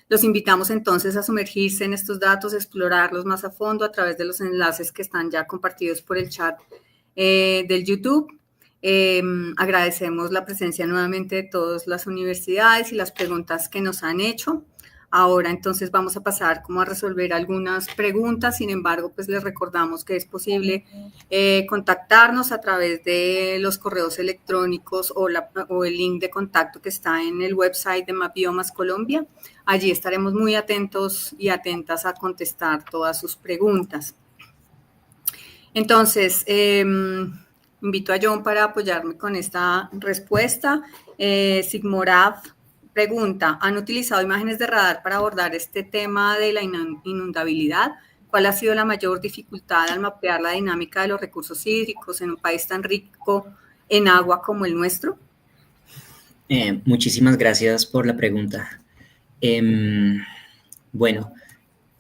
Los invitamos entonces a sumergirse en estos datos, explorarlos más a fondo a través de los enlaces que están ya compartidos por el chat del YouTube. Agradecemos la presencia nuevamente de todas las universidades y las preguntas que nos han hecho. Ahora entonces vamos a pasar como a resolver algunas preguntas, sin embargo pues les recordamos que es posible contactarnos a través de los correos electrónicos o el link de contacto que está en el website de Más Biomas Colombia. Allí estaremos muy atentos y atentas a contestar todas sus preguntas. Entonces, invito a John para apoyarme con esta respuesta. Sigmorad pregunta, ¿han utilizado imágenes de radar para abordar este tema de la inundabilidad? ¿Cuál ha sido la mayor dificultad al mapear la dinámica de los recursos hídricos en un país tan rico en agua como el nuestro? Muchísimas gracias por la pregunta. Bueno,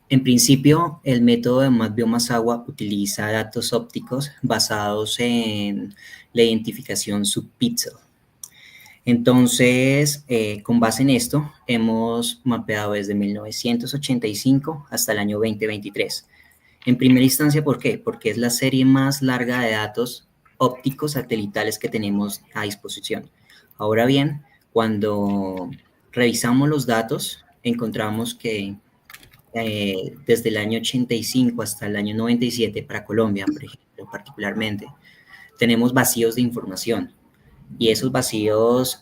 en principio, el método de Más Biomas Agua utiliza datos ópticos basados en la identificación subpixel. Entonces, con base en esto, hemos mapeado desde 1985 hasta el año 2023. En primera instancia, ¿por qué? Porque es la serie más larga de datos ópticos satelitales que tenemos a disposición. Ahora bien, cuando revisamos los datos, encontramos que desde el año 85 hasta el año 97 para Colombia, por ejemplo, particularmente, tenemos vacíos de información. Y esos vacíos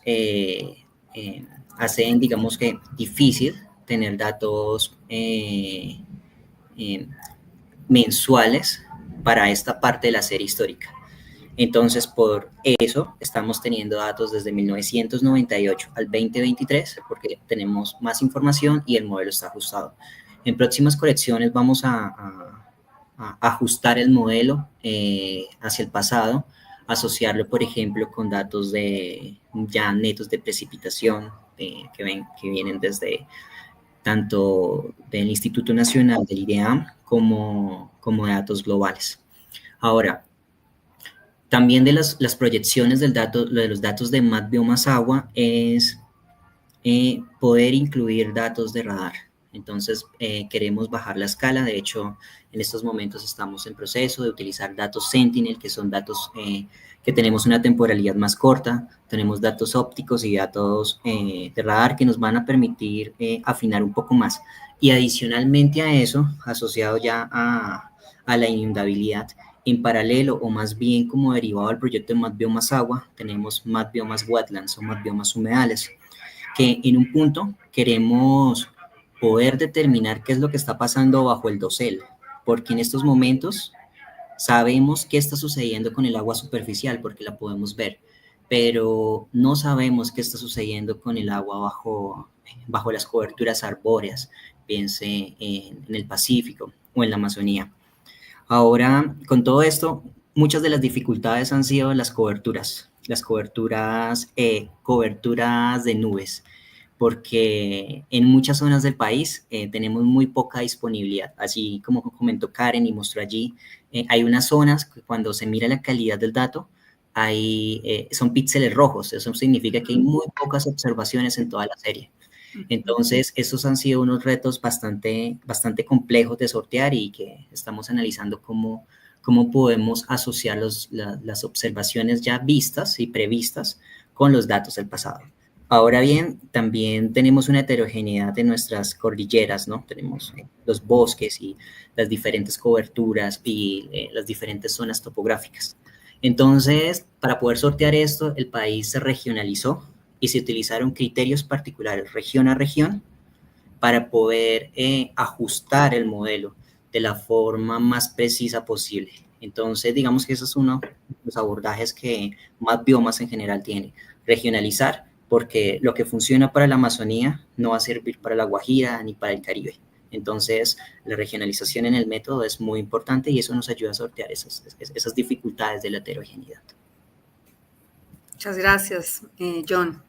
hacen, digamos que, difícil tener datos mensuales para esta parte de la serie histórica. Entonces, por eso estamos teniendo datos desde 1998 al 2023, porque tenemos más información y el modelo está ajustado. En próximas correcciones vamos a ajustar el modelo hacia el pasado, asociarlo, por ejemplo, con datos de ya netos de precipitación que vienen desde tanto del Instituto Nacional del IDEAM como datos globales. Ahora, también de las proyecciones de los datos de Más Biomas Agua es poder incluir datos de radar. Entonces, queremos bajar la escala. De hecho, en estos momentos estamos en proceso de utilizar datos Sentinel, que son datos que tenemos una temporalidad más corta. Tenemos datos ópticos y datos de radar que nos van a permitir afinar un poco más. Y adicionalmente a eso, asociado ya a la inundabilidad, en paralelo o más bien como derivado del proyecto de Más Biomas Agua, tenemos Más Biomas Wetlands o Más Biomas Humedales, que en un punto queremos poder determinar qué es lo que está pasando bajo el dosel, porque en estos momentos sabemos qué está sucediendo con el agua superficial, porque la podemos ver, pero no sabemos qué está sucediendo con el agua bajo las coberturas arbóreas, piense en el Pacífico o en la Amazonía. Ahora, con todo esto, muchas de las dificultades han sido las coberturas de nubes, porque en muchas zonas del país tenemos muy poca disponibilidad. Así como comentó Karen y mostró allí, hay unas zonas que cuando se mira la calidad del dato, son píxeles rojos. Eso significa que hay muy pocas observaciones en toda la serie. Entonces, estos han sido unos retos bastante complejos de sortear y que estamos analizando cómo podemos asociar las observaciones ya vistas y previstas con los datos del pasado. Ahora bien, también tenemos una heterogeneidad de nuestras cordilleras, ¿no? Tenemos los bosques y las diferentes coberturas y las diferentes zonas topográficas. Entonces, para poder sortear esto, el país se regionalizó y se utilizaron criterios particulares, región a región, para poder ajustar el modelo de la forma más precisa posible. Entonces, digamos que ese es uno de los abordajes que más biomas en general tiene, regionalizar, porque lo que funciona para la Amazonía no va a servir para la Guajira ni para el Caribe. Entonces, la regionalización en el método es muy importante y eso nos ayuda a sortear esas dificultades de la heterogeneidad. Muchas gracias, John.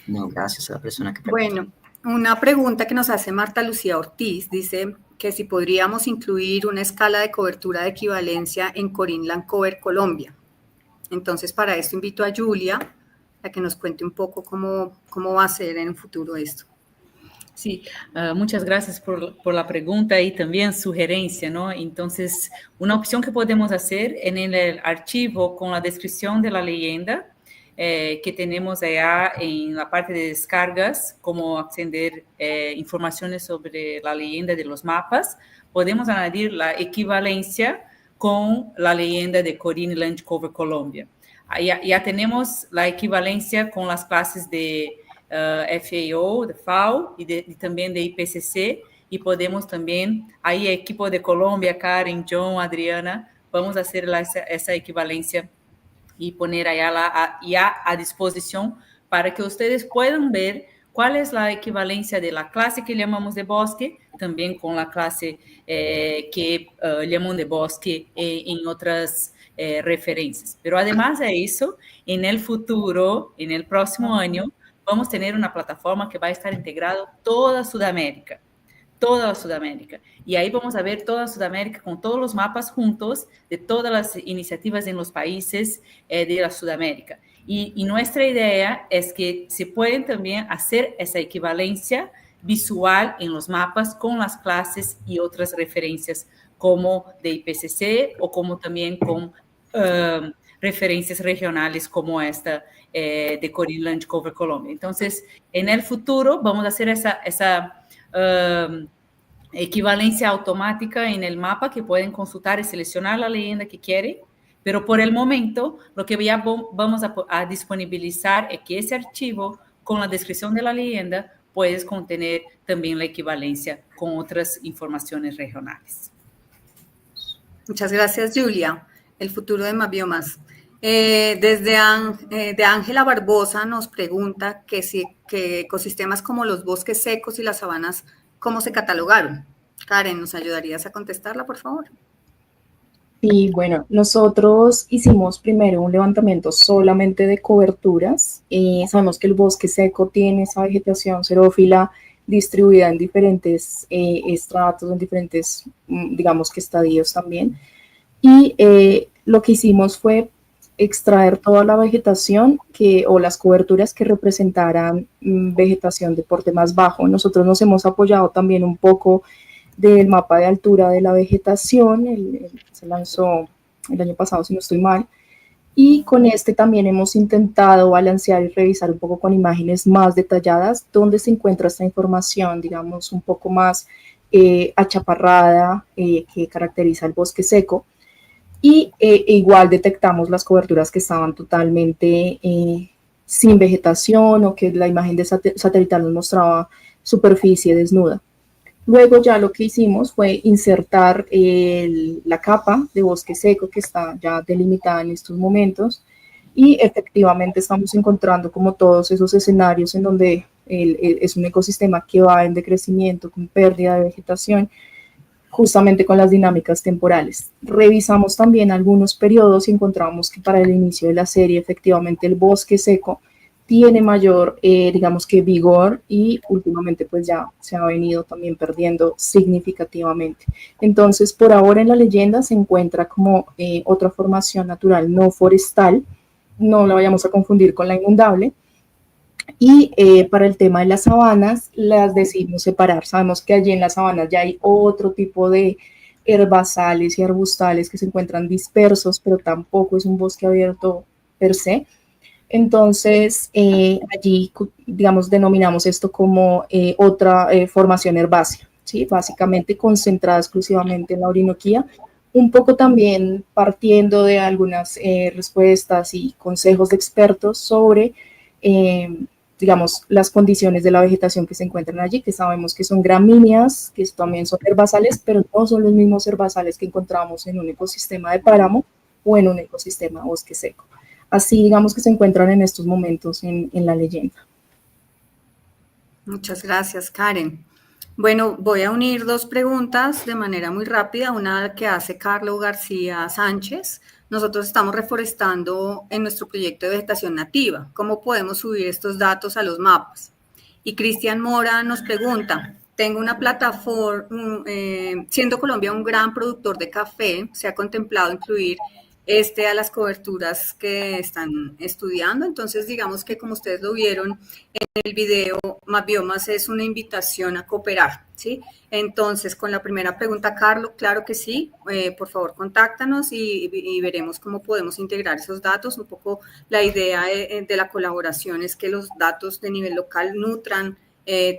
No, gracias a la persona que preguntó. Bueno, una pregunta que nos hace Marta Lucía Ortiz, dice que si podríamos incluir una escala de cobertura de equivalencia en Corinne Lancover, Colombia. Entonces, para esto invito a Julia a que nos cuente un poco cómo va a ser en el futuro esto. Sí, muchas gracias por la pregunta y también sugerencia, ¿no? Entonces, una opción que podemos hacer en el archivo con la descripción de la leyenda que tenemos allá en la parte de descargas, cómo acceder informaciones sobre la leyenda de los mapas, podemos añadir la equivalencia con la leyenda de Corinne Lancover, Colombia. Ya tenemos la equivalencia con las clases de FAO, de FAO y también de IPCC, y podemos también, ahí equipo de Colombia, Karen, John, Adriana, vamos a hacer esa equivalencia y poner allá ya a disposición para que ustedes puedan ver cuál es la equivalencia de la clase que llamamos de bosque, también con la clase que llaman de bosque en otras referencias. Pero además de eso, en el futuro, en el próximo año, vamos a tener una plataforma que va a estar integrado toda Sudamérica. Y ahí vamos a ver toda Sudamérica con todos los mapas juntos de todas las iniciativas en los países de la Sudamérica. Y nuestra idea es que se pueden también hacer esa equivalencia visual en los mapas con las clases y otras referencias como de IPCC o como también con referencias regionales como esta de Corinne Lancover, Colombia. Entonces, en el futuro vamos a hacer esa equivalencia automática en el mapa que pueden consultar y seleccionar la leyenda que quieren, pero por el momento lo que ya vamos a disponibilizar es que ese archivo con la descripción de la leyenda puede contener también la equivalencia con otras informaciones regionales. Muchas gracias, Julia. El futuro de más biomas. De Ángela Barbosa nos pregunta que ecosistemas como los bosques secos y las sabanas, ¿cómo se catalogaron? Karen, ¿nos ayudarías a contestarla, por favor? Y bueno, nosotros hicimos primero un levantamiento solamente de coberturas. Sabemos que el bosque seco tiene esa vegetación xerófila distribuida en diferentes estratos, en diferentes, digamos que estadios también. Y lo que hicimos fue extraer toda la vegetación o las coberturas que representaran vegetación de porte más bajo. Nosotros nos hemos apoyado también un poco del mapa de altura de la vegetación, se lanzó el año pasado, si no estoy mal, y con este también hemos intentado balancear y revisar un poco con imágenes más detalladas dónde se encuentra esta información, digamos, un poco más achaparrada que caracteriza el bosque seco. Y igual detectamos las coberturas que estaban totalmente sin vegetación o que la imagen de satelital nos mostraba superficie desnuda. Luego ya lo que hicimos fue insertar la capa de bosque seco que está ya delimitada en estos momentos y efectivamente estamos encontrando como todos esos escenarios en donde es un ecosistema que va en decrecimiento con pérdida de vegetación, justamente con las dinámicas temporales. Revisamos también algunos periodos y encontramos que para el inicio de la serie efectivamente el bosque seco tiene mayor, digamos que vigor y últimamente pues ya se ha venido también perdiendo significativamente. Entonces por ahora en la leyenda se encuentra como otra formación natural no forestal, no la vayamos a confundir con la inundable, Y para el tema de las sabanas, las decidimos separar. Sabemos que allí en las sabanas ya hay otro tipo de herbazales y arbustales que se encuentran dispersos, pero tampoco es un bosque abierto per se. Entonces, allí, digamos, denominamos esto como otra formación herbácea, ¿sí? Básicamente concentrada exclusivamente en la Orinoquía, un poco también partiendo de algunas respuestas y consejos de expertos sobre, digamos, las condiciones de la vegetación que se encuentran allí, que sabemos que son gramíneas, que también son herbazales, pero no son los mismos herbazales que encontramos en un ecosistema de páramo o en un ecosistema bosque seco. Así, digamos, que se encuentran en estos momentos en la leyenda. Muchas gracias, Karen. Bueno, voy a unir dos preguntas de manera muy rápida. Una que hace Carlos García Sánchez. Nosotros estamos reforestando en nuestro proyecto de vegetación nativa. ¿Cómo podemos subir estos datos a los mapas? Y Cristian Mora nos pregunta, tengo una plataforma, siendo Colombia un gran productor de café, ¿se ha contemplado incluir a las coberturas que están estudiando? Entonces, digamos que como ustedes lo vieron en el video, Mapbiomas es una invitación a cooperar, ¿sí? Entonces, con la primera pregunta, Carlos, claro que sí, por favor, contáctanos y veremos cómo podemos integrar esos datos. Un poco la idea de la colaboración es que los datos de nivel local nutran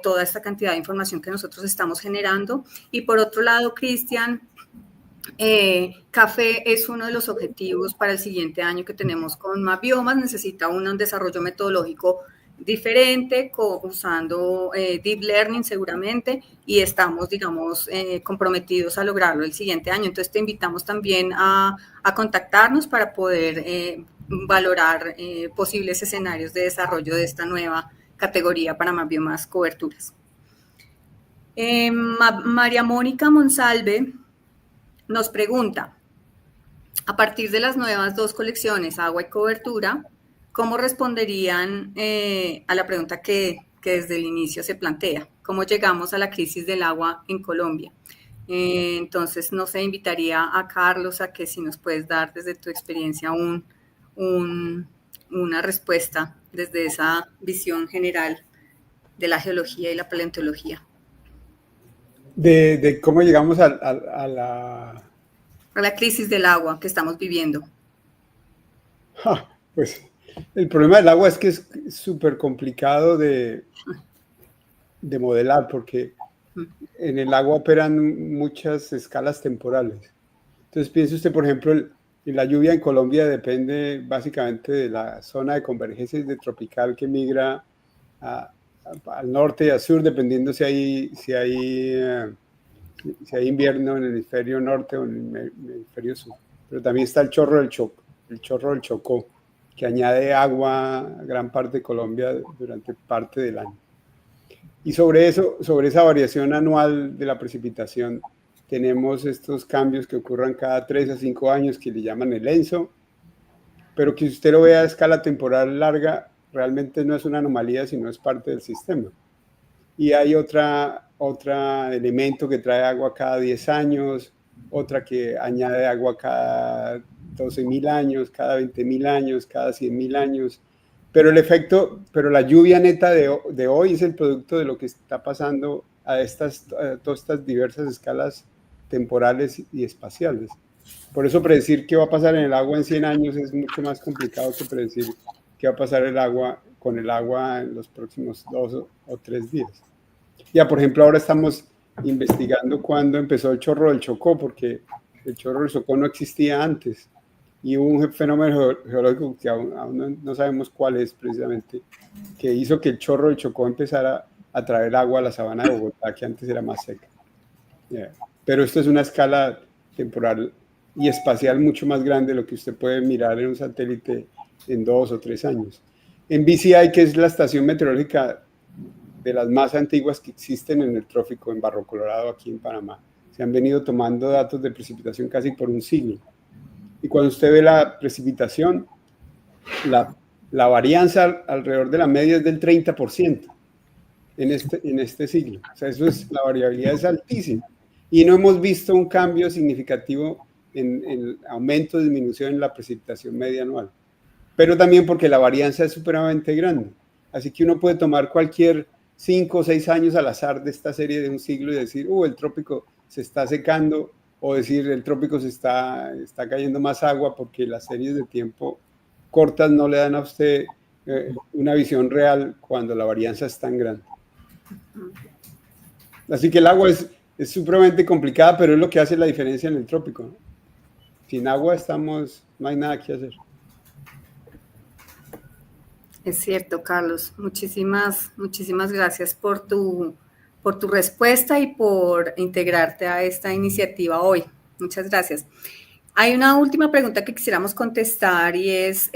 toda esta cantidad de información que nosotros estamos generando. Y por otro lado, Cristian, café es uno de los objetivos para el siguiente año que tenemos con Mapbiomas. Necesita un desarrollo metodológico diferente, usando Deep Learning seguramente, y estamos, digamos, comprometidos a lograrlo el siguiente año. Entonces te invitamos también a contactarnos para poder valorar posibles escenarios de desarrollo de esta nueva categoría para Mapbiomas coberturas. María Mónica Monsalve nos pregunta, a partir de las nuevas dos colecciones, agua y cobertura, ¿cómo responderían a la pregunta que desde el inicio se plantea? ¿Cómo llegamos a la crisis del agua en Colombia? Entonces, no sé, invitaría a Carlos a que si nos puedes dar desde tu experiencia una respuesta desde esa visión general de la geología y la paleontología. De cómo llegamos a la crisis del agua que estamos viviendo. Pues el problema del agua es que es súper complicado de modelar, porque en el agua operan muchas escalas temporales. Entonces piense usted, por ejemplo, la lluvia en Colombia depende básicamente de la zona de convergencia de tropical que migra al norte y al sur, dependiendo si hay invierno en el hemisferio norte o en el hemisferio sur. Pero también está el chorro del Chocó, que añade agua a gran parte de Colombia durante parte del año. Y sobre esa variación anual de la precipitación, tenemos estos cambios que ocurren cada 3 a 5 años, que le llaman el ENSO, pero que si usted lo ve a escala temporal larga, realmente no es una anomalía, sino es parte del sistema. Y hay otro elemento que trae agua cada 10 años, otra que añade agua cada 12.000 años, cada 20.000 años, cada 100.000 años. Pero la lluvia neta de hoy es el producto de lo que está pasando a todas estas diversas escalas temporales y espaciales. Por eso predecir qué va a pasar en el agua en 100 años es mucho más complicado que predecir qué va a pasar con el agua en los próximos 2 o 3 días. Ya, por ejemplo, ahora estamos investigando cuándo empezó el chorro del Chocó, porque el chorro del Chocó no existía antes. Y hubo un fenómeno geológico que aún no sabemos cuál es precisamente, que hizo que el chorro del Chocó empezara a traer agua a la sabana de Bogotá, que antes era más seca. Pero esto es una escala temporal y espacial mucho más grande de lo que usted puede mirar en un satélite en 2 o 3 años. En BCI, que es la estación meteorológica de las más antiguas que existen en el trófico, en Barro Colorado, aquí en Panamá, se han venido tomando datos de precipitación casi por un siglo. Y cuando usted ve la precipitación, la varianza alrededor de la media es del 30% en este siglo. O sea, la variabilidad es altísima. Y no hemos visto un cambio significativo en aumento o disminución en la precipitación media anual. Pero también porque la varianza es supremamente grande. Así que uno puede tomar cualquier 5 o 6 años al azar de esta serie de un siglo y decir, el trópico se está secando, o decir, el trópico está cayendo más agua, porque las series de tiempo cortas no le dan a usted una visión real cuando la varianza es tan grande. Así que el agua es supremamente complicada, pero es lo que hace la diferencia en el trópico, ¿no? Sin agua no hay nada que hacer. Es cierto, Carlos. Muchísimas gracias por tu respuesta y por integrarte a esta iniciativa hoy. Muchas gracias. Hay una última pregunta que quisiéramos contestar y es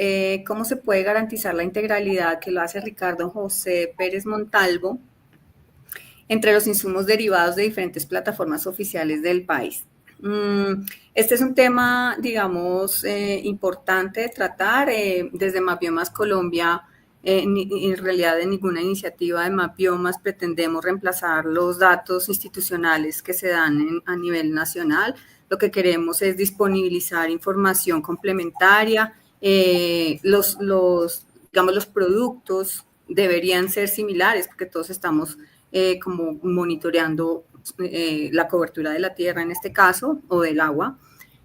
¿cómo se puede garantizar la integralidad, que lo hace Ricardo José Pérez Montalvo, entre los insumos derivados de diferentes plataformas oficiales del país? Este es un tema, digamos, importante de tratar. Desde Mapbiomas Colombia, en realidad en ninguna iniciativa de Mapbiomas pretendemos reemplazar los datos institucionales que se dan a nivel nacional. Lo que queremos es disponibilizar información complementaria. Los productos deberían ser similares porque todos estamos como monitoreando la cobertura de la tierra en este caso, o del agua.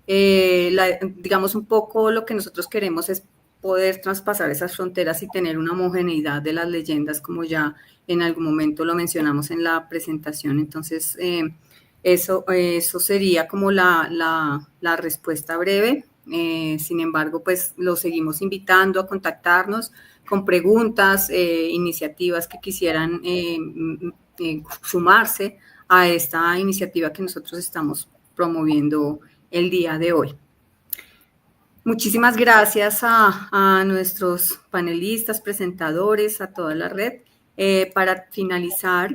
Digamos, un poco lo que nosotros queremos es poder traspasar esas fronteras y tener una homogeneidad de las leyendas, como ya en algún momento lo mencionamos en la presentación. Entonces, eso sería como la respuesta breve. Sin embargo, pues los seguimos invitando a contactarnos con preguntas, iniciativas que quisieran sumarse a esta iniciativa que nosotros estamos promoviendo el día de hoy. Muchísimas gracias a nuestros panelistas, presentadores, a toda la red. Para finalizar,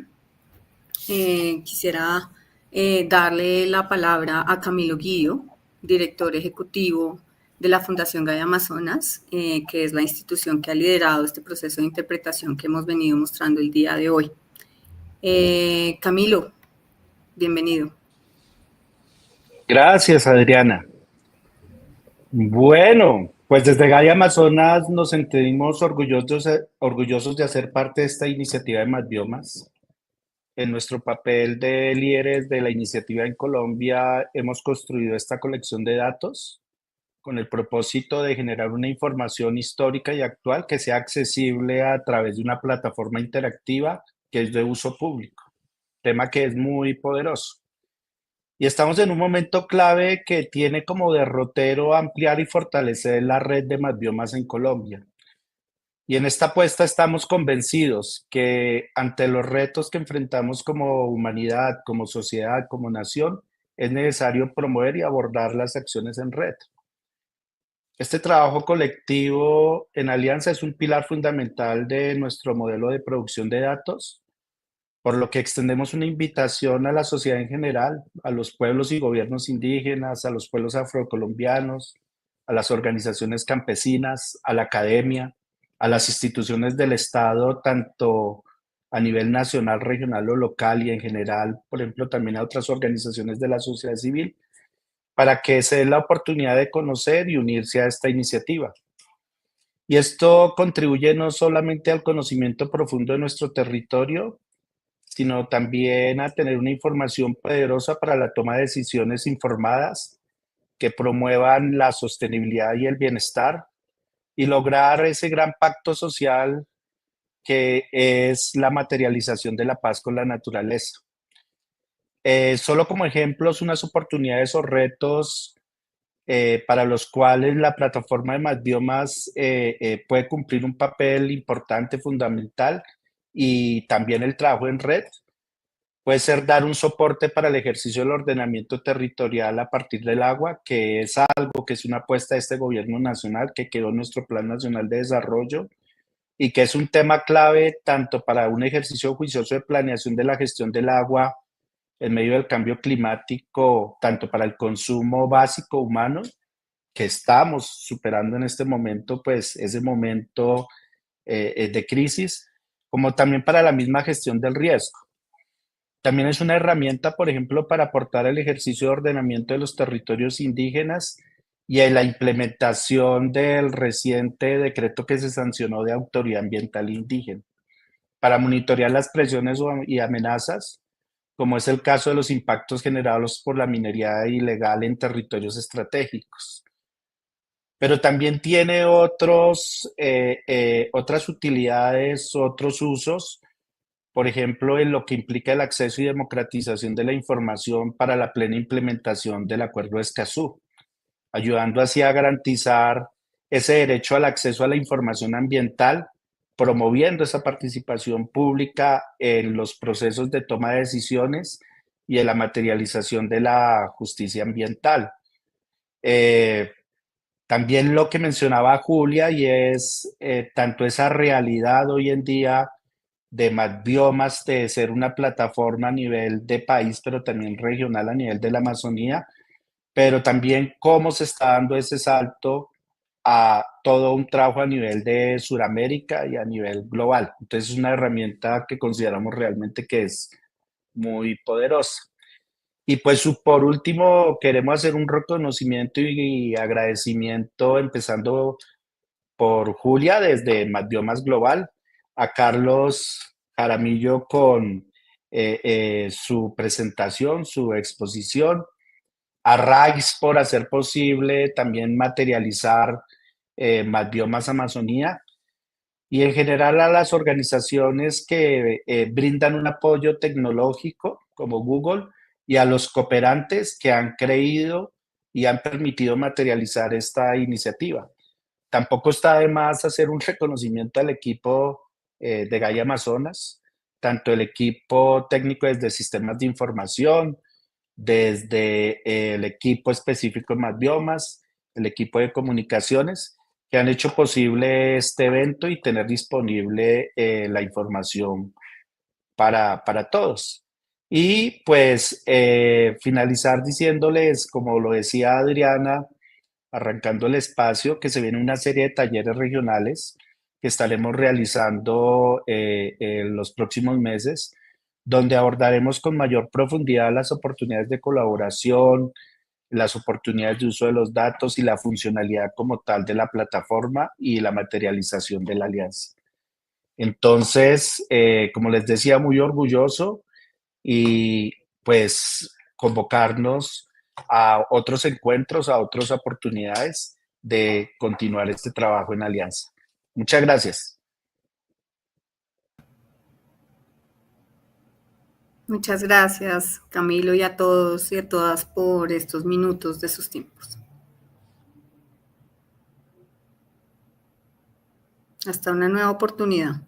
quisiera darle la palabra a Camilo Guido, director ejecutivo de la Fundación Gaia Amazonas, que es la institución que ha liderado este proceso de interpretación que hemos venido mostrando el día de hoy. Camilo, bienvenido. Gracias, Adriana. Bueno, pues desde Gaia Amazonas nos sentimos orgullosos de hacer parte de esta iniciativa de Mapbiomas. En nuestro papel de líderes de la iniciativa en Colombia hemos construido esta colección de datos con el propósito de generar una información histórica y actual que sea accesible a través de una plataforma interactiva que es de uso público, tema que es muy poderoso. Y estamos en un momento clave que tiene como derrotero ampliar y fortalecer la red de Mapbiomas en Colombia. Y en esta apuesta estamos convencidos que ante los retos que enfrentamos como humanidad, como sociedad, como nación, es necesario promover y abordar las acciones en red. Este trabajo colectivo en alianza es un pilar fundamental de nuestro modelo de producción de datos, por lo que extendemos una invitación a la sociedad en general, a los pueblos y gobiernos indígenas, a los pueblos afrocolombianos, a las organizaciones campesinas, a la academia, a las instituciones del Estado, tanto a nivel nacional, regional o local y en general, por ejemplo, también a otras organizaciones de la sociedad civil, para que se dé la oportunidad de conocer y unirse a esta iniciativa. Y esto contribuye no solamente al conocimiento profundo de nuestro territorio, sino también a tener una información poderosa para la toma de decisiones informadas que promuevan la sostenibilidad y el bienestar y lograr ese gran pacto social que es la materialización de la paz con la naturaleza. Solo como ejemplos, unas oportunidades o retos para los cuales la plataforma de Mapbiomas puede cumplir un papel importante, fundamental, y también el trabajo en red puede ser dar un soporte para el ejercicio del ordenamiento territorial a partir del agua, que es algo que es una apuesta de este gobierno nacional que quedó en nuestro Plan Nacional de Desarrollo y que es un tema clave tanto para un ejercicio juicioso de planeación de la gestión del agua en medio del cambio climático, tanto para el consumo básico humano, que estamos superando en este momento, pues ese momento de crisis, como también para la misma gestión del riesgo. También es una herramienta, por ejemplo, para aportar el ejercicio de ordenamiento de los territorios indígenas y en la implementación del reciente decreto que se sancionó de autoridad ambiental indígena. para monitorear las presiones y amenazas, como es el caso de los impactos generados por la minería ilegal en territorios estratégicos. Pero también tiene otras utilidades, otros usos, por ejemplo, en lo que implica el acceso y democratización de la información para la plena implementación del Acuerdo de Escazú, ayudando así a garantizar ese derecho al acceso a la información ambiental, promoviendo esa participación pública en los procesos de toma de decisiones y en la materialización de la justicia ambiental. También lo que mencionaba Julia, y es tanto esa realidad hoy en día de MadBiomas, de ser una plataforma a nivel de país, pero también regional a nivel de la Amazonía, pero también cómo se está dando ese salto a todo un trabajo a nivel de Sudamérica y a nivel global. Entonces es una herramienta que consideramos realmente que es muy poderosa. Y pues por último, queremos hacer un reconocimiento y agradecimiento, empezando por Julia desde MadBiomas Global, a Carlos Jaramillo con su presentación, su exposición, a RAIS por hacer posible también materializar MadBiomas Amazonía, y en general a las organizaciones que brindan un apoyo tecnológico como Google, y a los cooperantes que han creído y han permitido materializar esta iniciativa. Tampoco está de más hacer un reconocimiento al equipo de Gaia Amazonas, tanto el equipo técnico desde sistemas de información, desde el equipo específico en MadBiomas, el equipo de comunicaciones, que han hecho posible este evento y tener disponible la información para todos. Y pues finalizar diciéndoles, como lo decía Adriana, arrancando el espacio, que se viene una serie de talleres regionales que estaremos realizando en los próximos meses, donde abordaremos con mayor profundidad las oportunidades de colaboración, las oportunidades de uso de los datos y la funcionalidad como tal de la plataforma y la materialización de la alianza. Entonces, como les decía, muy orgulloso, y pues convocarnos a otros encuentros, a otras oportunidades de continuar este trabajo en alianza. Muchas gracias. Muchas gracias, Camilo, y a todos y a todas por estos minutos de sus tiempos. Hasta una nueva oportunidad.